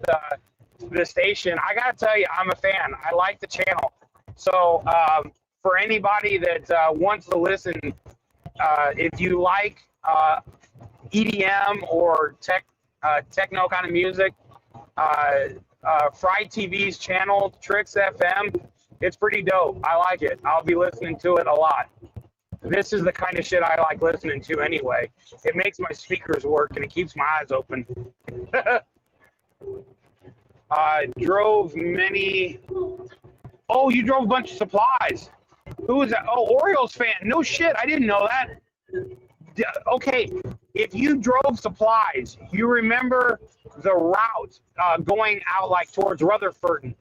the station. I gotta tell you, I'm a fan. I like the channel. So for anybody that wants to listen, if you like EDM or techno kind of music, Fried TV's channel, Tricks FM, it's pretty dope. I like it. I'll be listening to it a lot. This is the kind of shit I like listening to anyway. It makes my speakers work and it keeps my eyes open. Drove many. Oh, you drove a bunch of supplies. Who was that? Oh, Orioles fan. No shit. I didn't know that. Okay, if you drove supplies, you remember the route going out like towards Rutherford,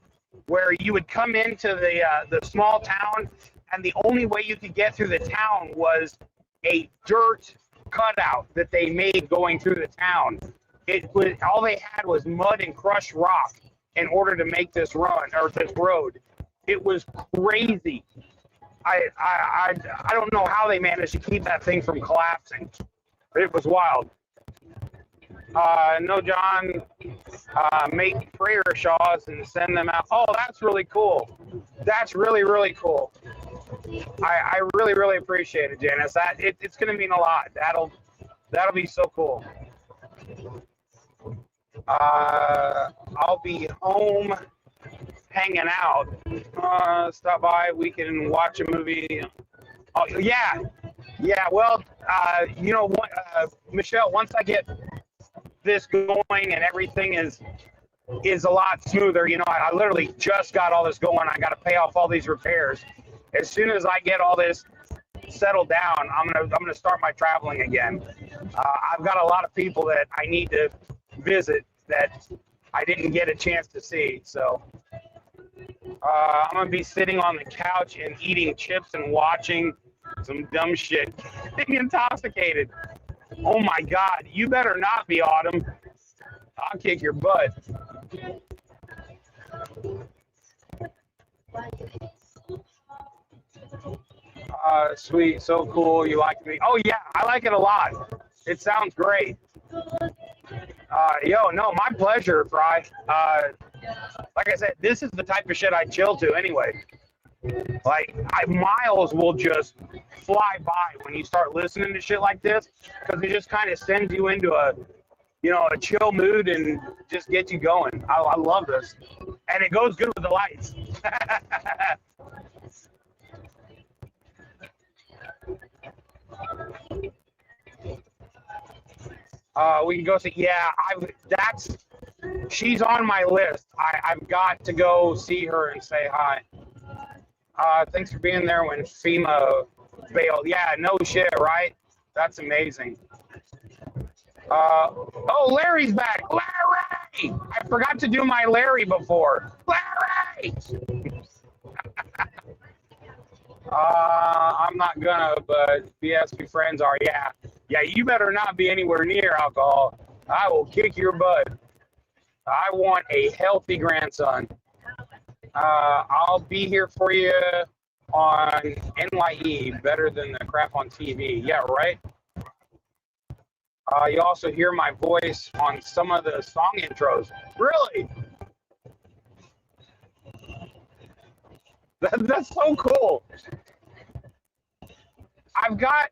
where you would come into the small town, and the only way you could get through the town was a dirt cutout that they made going through the town. It was all they had was mud and crushed rock in order to make this run or this road. It was crazy. I don't know how they managed to keep that thing from collapsing. It was wild. No, John, make prayer shawls and send them out. Oh, that's really cool. That's really, really cool. I really, really appreciate it, Janice. It's going to mean a lot. That'll be so cool. I'll be home hanging out. Stop by. We can watch a movie. Oh, yeah. Yeah, well, you know what, Michelle, once I get this going and everything is a lot smoother, you know, I literally just got all this going. I got to pay off all these repairs. As soon as I get all this settled down, I'm gonna start my traveling again. I've got a lot of people that I need to visit that I didn't get a chance to see, so I'm gonna be sitting on the couch and eating chips and watching some dumb shit, getting intoxicated. Oh my God, you better not be, Autumn. I'll kick your butt. Sweet, so cool. You like me? Oh yeah, I like it a lot. It sounds great. Yo, no, my pleasure, Fry. Like I said, this is the type of shit I chill to anyway. Like, miles will just fly by when you start listening to shit like this, because it just kind of sends you into a chill mood and just gets you going. I love this. And it goes good with the lights. We can go see, yeah, she's on my list. I've got to go see her and say hi. Thanks for being there when FEMA bailed. Yeah, no shit, right? That's amazing. Oh, Larry's back. Larry! I forgot to do my Larry before. Larry! I'm not gonna, but BSB friends are. Yeah, you better not be anywhere near alcohol. I will kick your butt. I want a healthy grandson. I'll be here for you on NYE, better than the crap on TV. Yeah, right? You also hear my voice on some of the song intros. Really? That's so cool. I've got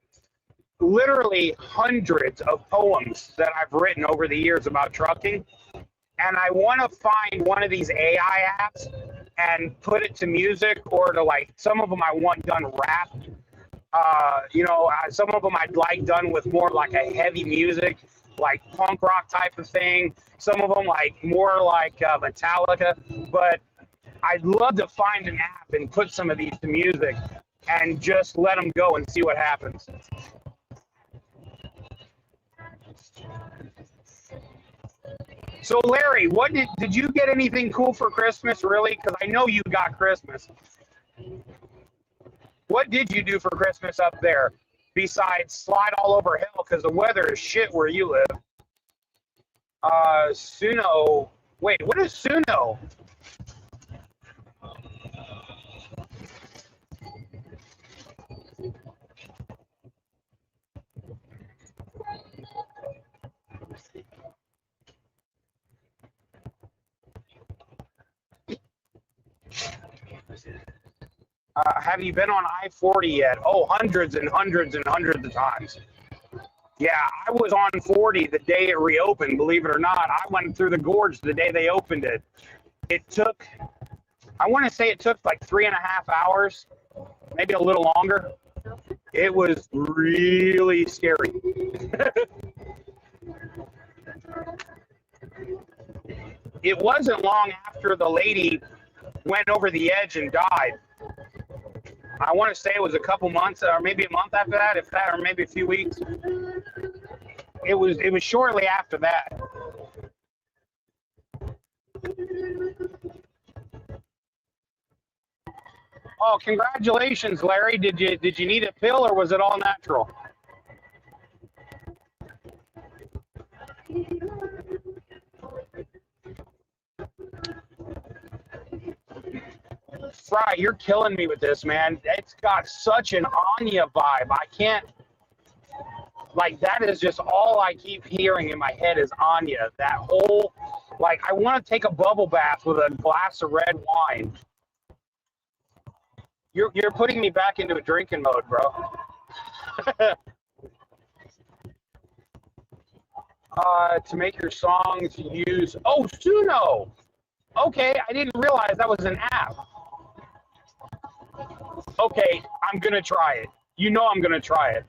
literally hundreds of poems that I've written over the years about trucking, and I want to find one of these AI apps and put it to music, or to, like, some of them I want done rap. Some of them I'd like done with more like a heavy music, like punk rock type of thing. Some of them like more like Metallica, but I'd love to find an app and put some of these to music and just let them go and see what happens. So Larry, what did you get anything cool for Christmas, really? Because I know you got Christmas. What did you do for Christmas up there besides slide all over hell because the weather is shit where you live? Suno. Wait, what is Suno? Have you been on I-40 yet? Oh, hundreds and hundreds and hundreds of times. Yeah, I was on 40 the day it reopened, believe it or not. I went through the gorge the day they opened it. It took, I want to say it took like 3.5 hours, maybe a little longer. It was really scary. It wasn't long after the lady went over the edge and died. I want to say it was a couple months, or maybe a month after that, if that, or maybe a few weeks. It was shortly after that. Oh, congratulations, Larry. Did you need a pill or was it all natural? Fry, you're killing me with this, man. It's got such an Anya vibe. I can't, like, that is just all I keep hearing in my head is Anya. That whole, like, I want to take a bubble bath with a glass of red wine. You're putting me back into a drinking mode, bro. To make your songs use, oh, Suno. Okay, I didn't realize that was an app. Okay, I'm gonna try it. You know I'm gonna try it.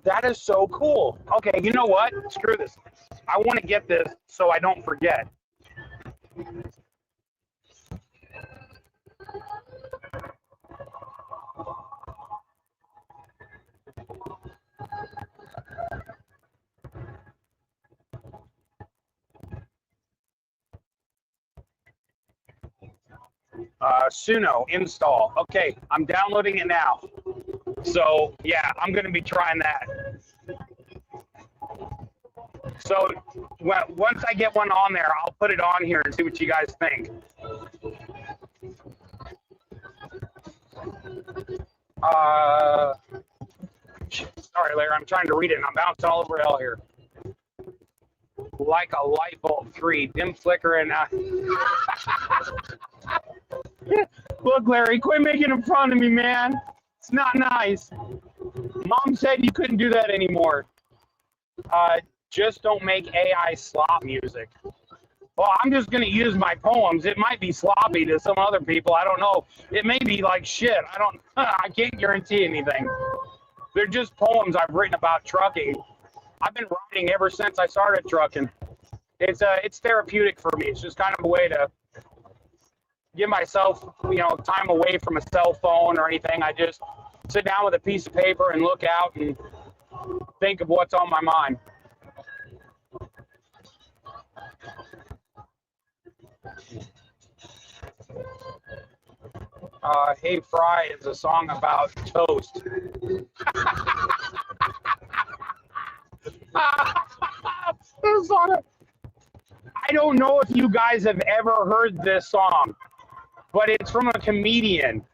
That is so cool. Okay, you know what? Screw this. I want to get this so I don't forget. Suno install. Okay, I'm downloading it now. So yeah, I'm going to be trying that. So once I get one on there, I'll put it on here and see what you guys think. Sorry, Larry, I'm trying to read it and I'm bouncing all over hell here. Like a light bulb 3, dim flicker and Look, Larry, quit making fun of me, man. It's not nice. Mom said you couldn't do that anymore. Just don't make AI slop music. Well, I'm just going to use my poems. It might be sloppy to some other people. I don't know. It may be like shit. I can't guarantee anything. They're just poems I've written about trucking. I've been writing ever since I started trucking. It's therapeutic for me. It's just kind of a way to give myself, time away from a cell phone or anything. I just sit down with a piece of paper and look out and think of what's on my mind. Hey Fry is a song about toast. I don't know if you guys have ever heard this song, but it's from a comedian,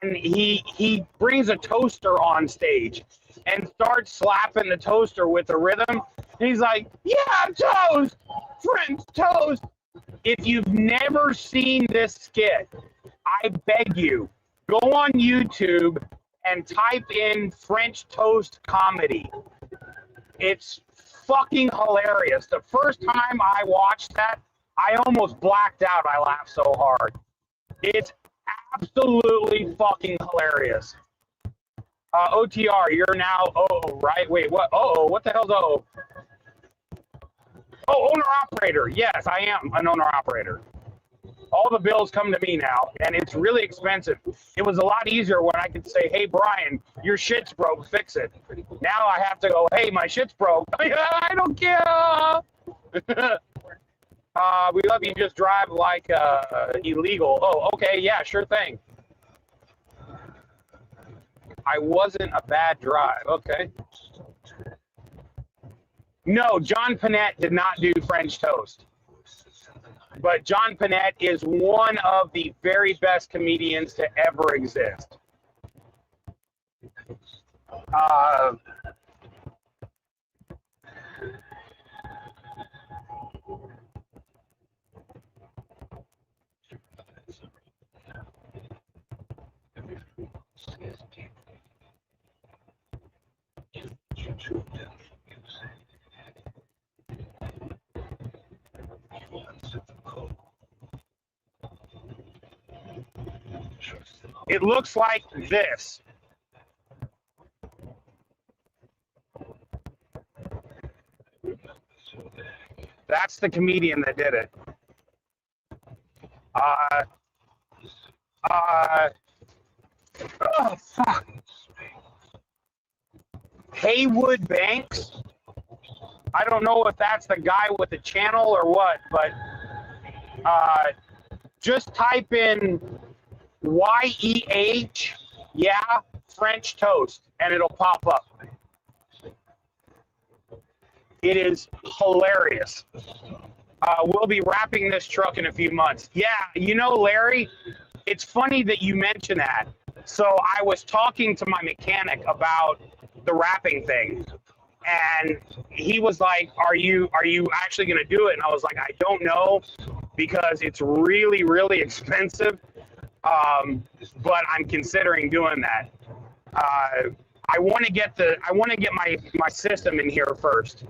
and he brings a toaster on stage and starts slapping the toaster with the rhythm. And he's like, "Yeah, toast, French toast." If you've never seen this skit, I beg you, go on YouTube and type in French toast comedy. It's fucking hilarious. The first time I watched that, I almost blacked out. I laughed so hard. It's absolutely fucking hilarious. OTR, you're now right? Wait, what? What the hell's Oh, owner-operator. Yes, I am an owner-operator. All the bills come to me now, and it's really expensive. It was a lot easier when I could say, "Hey, Brian, your shit's broke, fix it." Now I have to go, "Hey, my shit's broke." I don't care. We love you. Just drive like illegal. Oh, okay. Yeah, sure thing. I wasn't a bad drive. Okay. No, John Panette did not do French toast. But John Panette is one of the very best comedians to ever exist. It looks like this. That's the comedian that did it. Oh, fuck. Haywood Banks. I don't know if that's the guy with the channel or what, but just type in YEH, yeah, French toast, and it'll pop up. It is hilarious. We'll be wrapping this truck in a few months. Yeah, you know, Larry, it's funny that you mention that. So I was talking to my mechanic about the wrapping thing, and he was like, are you actually going to do it? And I was like, I don't know, because it's really, really expensive. But I'm considering doing that. I want to get my system in here first.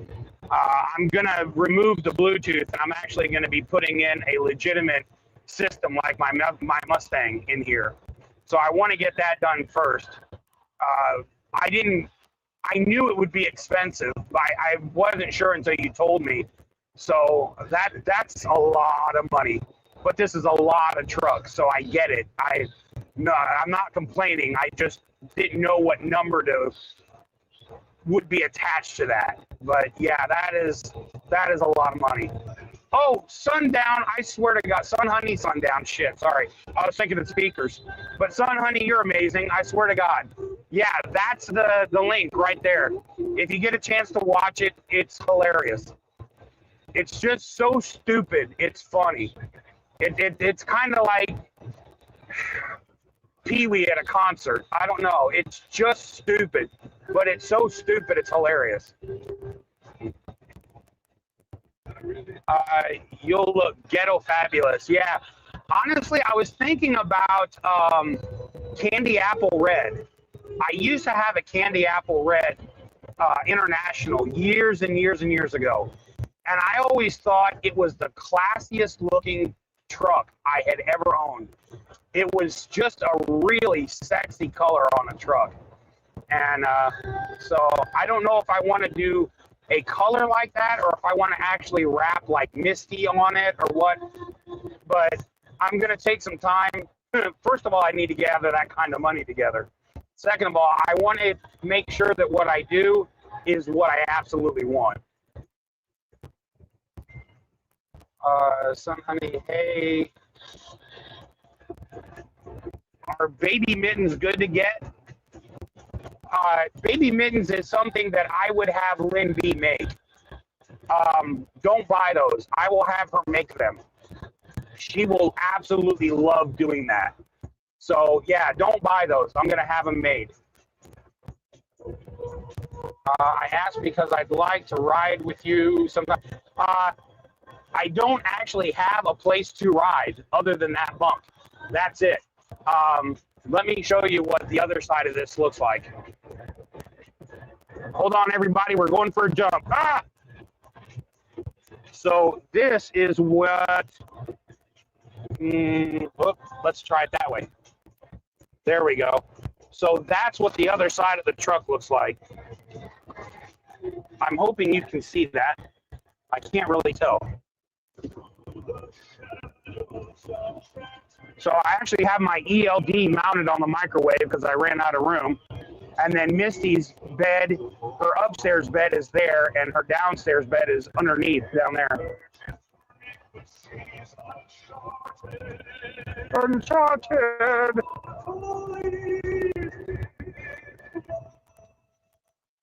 I'm gonna remove the Bluetooth, and I'm actually gonna be putting in a legitimate system like my Mustang in here. So I want to get that done first. I knew it would be expensive. I wasn't sure until you told me. So that's a lot of money. But this is a lot of trucks, so I get it. I'm not complaining. I just didn't know what number would be attached to that. But yeah, that is a lot of money. Oh, Sundown! I swear to God, Sun Honey, Sundown. Shit, sorry. I was thinking of speakers. But Sun Honey, you're amazing. I swear to God. Yeah, that's the link right there. If you get a chance to watch it, it's hilarious. It's just so stupid. It's funny. It's kind of like Pee-wee at a concert. I don't know. It's just stupid, but it's so stupid it's hilarious. You'll look ghetto fabulous. Yeah. Honestly, I was thinking about Candy Apple Red. I used to have a Candy Apple Red International years and years and years ago. And I always thought it was the classiest looking truck I had ever owned. It was just a really sexy color on a truck. And so I don't know if I want to do a color like that or if I want to actually wrap like Misty on it or what. But I'm going to take some time. First of all, I need to gather that kind of money together. Second of all, I want to make sure that what I do is what I absolutely want. Sun Honey, hey. Are baby mittens good to get? Baby mittens is something that I would have Lynn B make. Don't buy those. I will have her make them. She will absolutely love doing that. So yeah, don't buy those. I'm going to have them made. I asked because I'd like to ride with you sometime. I don't actually have a place to ride other than that bunk. That's it. Let me show you what the other side of this looks like. Hold on, everybody. We're going for a jump. Ah! So this is what... let's try it that way. There we go. So that's what the other side of the truck looks like. I'm hoping you can see that. I can't really tell. So I actually have my ELD mounted on the microwave because I ran out of room. And then Misty's bed, her upstairs bed is there, and her downstairs bed is underneath down there. Uncharted.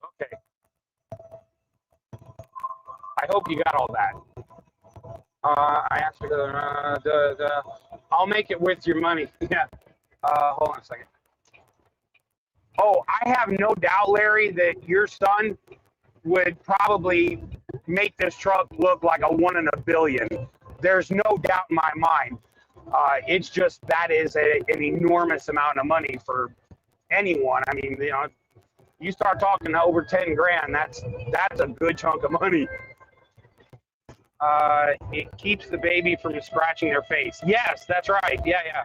Okay. I hope you got all that. I asked for the I'll make it with your money. Yeah. Hold on a second. Oh, I have no doubt, Larry, that your son would probably make this truck look like a 1 in a billion. There's no doubt in my mind. It's just that is an enormous amount of money for anyone. I mean, you know, You start talking over 10 grand, that's a good chunk of money. It keeps the baby from scratching their face. Yes, that's right. Yeah.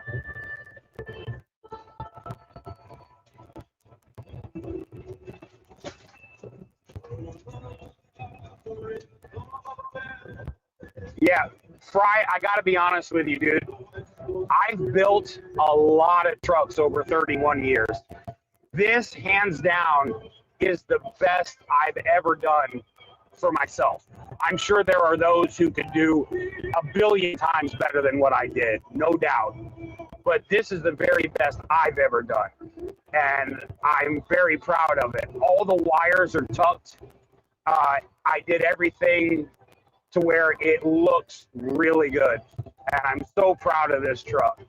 Yeah, Fry, I got to be honest with you, dude. I've built a lot of trucks over 31 years. This, hands down, is the best I've ever done for myself. I'm sure there are those who could do a billion times better than what I did, no doubt. But this is the very best I've ever done. And I'm very proud of it. All the wires are tucked. I did everything to where it looks really good. And I'm so proud of this truck.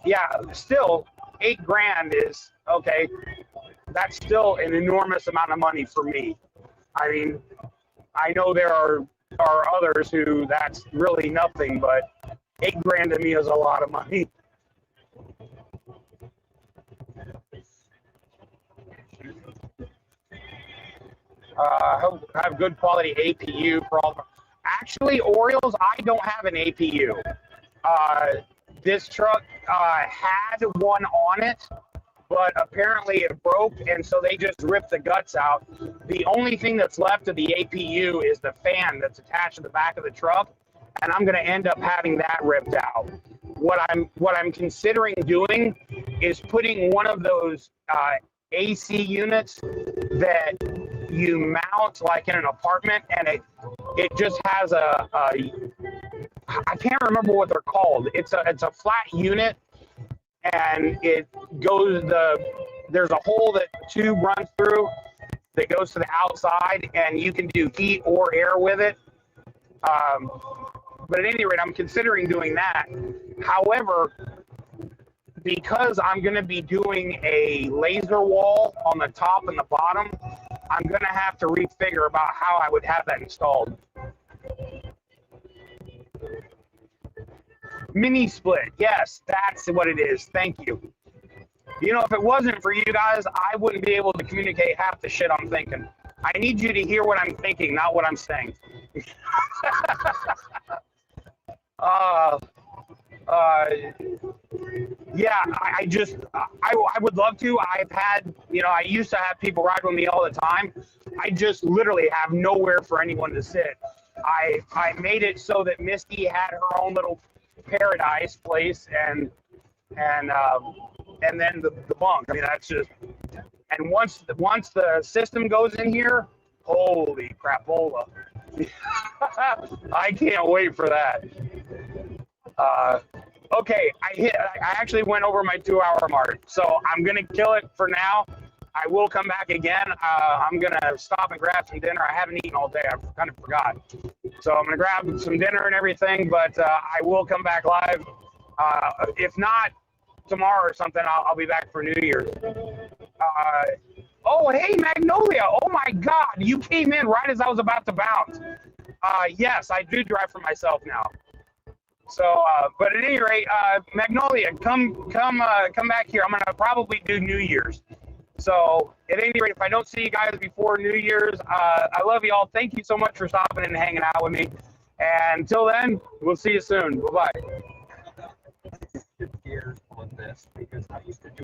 Yeah, still, 8 grand is, okay, that's still an enormous amount of money for me. I mean, I know there are others who that's really nothing, but 8 grand to me is a lot of money. Have good quality APU for all. Actually, Orioles, I don't have an APU. This truck had one on it, but apparently it broke, and so they just ripped the guts out. The only thing that's left of the APU is the fan that's attached to the back of the truck, and I'm going to end up having that ripped out. What I'm considering doing is putting one of those AC units that you mount like in an apartment, and it just has I can't remember what they're called. It's a flat unit, and it goes there's a hole that tube runs through that goes to the outside, and you can do heat or air with it. But at any rate, I'm considering doing that. However, because I'm going to be doing a laser wall on the top and the bottom, I'm going to have to refigure about how I would have that installed. Mini split. Yes, that's what it is. Thank you. You know, if it wasn't for you guys, I wouldn't be able to communicate half the shit I'm thinking. I need you to hear what I'm thinking, not what I'm saying. Yeah, I would love to. I've had, I used to have people ride with me all the time. I just literally have nowhere for anyone to sit. I made it so that Misty had her own little paradise place, and then the bunk. I mean, that's just, and once the system goes in here, holy crapola. I can't wait for that. Okay, I actually went over my 2-hour mark, so I'm gonna kill it for now. I will come back again. I'm gonna stop and grab some dinner. I haven't eaten all day. I kind of forgot. So I'm gonna grab some dinner and everything, but I will come back live. If not tomorrow or something, I'll be back for New Year's. Oh, hey, Magnolia. Oh my God, you came in right as I was about to bounce. Yes, I do drive for myself now. So, but at any rate, Magnolia, come back here. I'm gonna probably do New Year's. So, at any rate, if I don't see you guys before New Year's, I love you all. Thank you so much for stopping and hanging out with me. And until then, we'll see you soon. Bye bye. On this because I used to do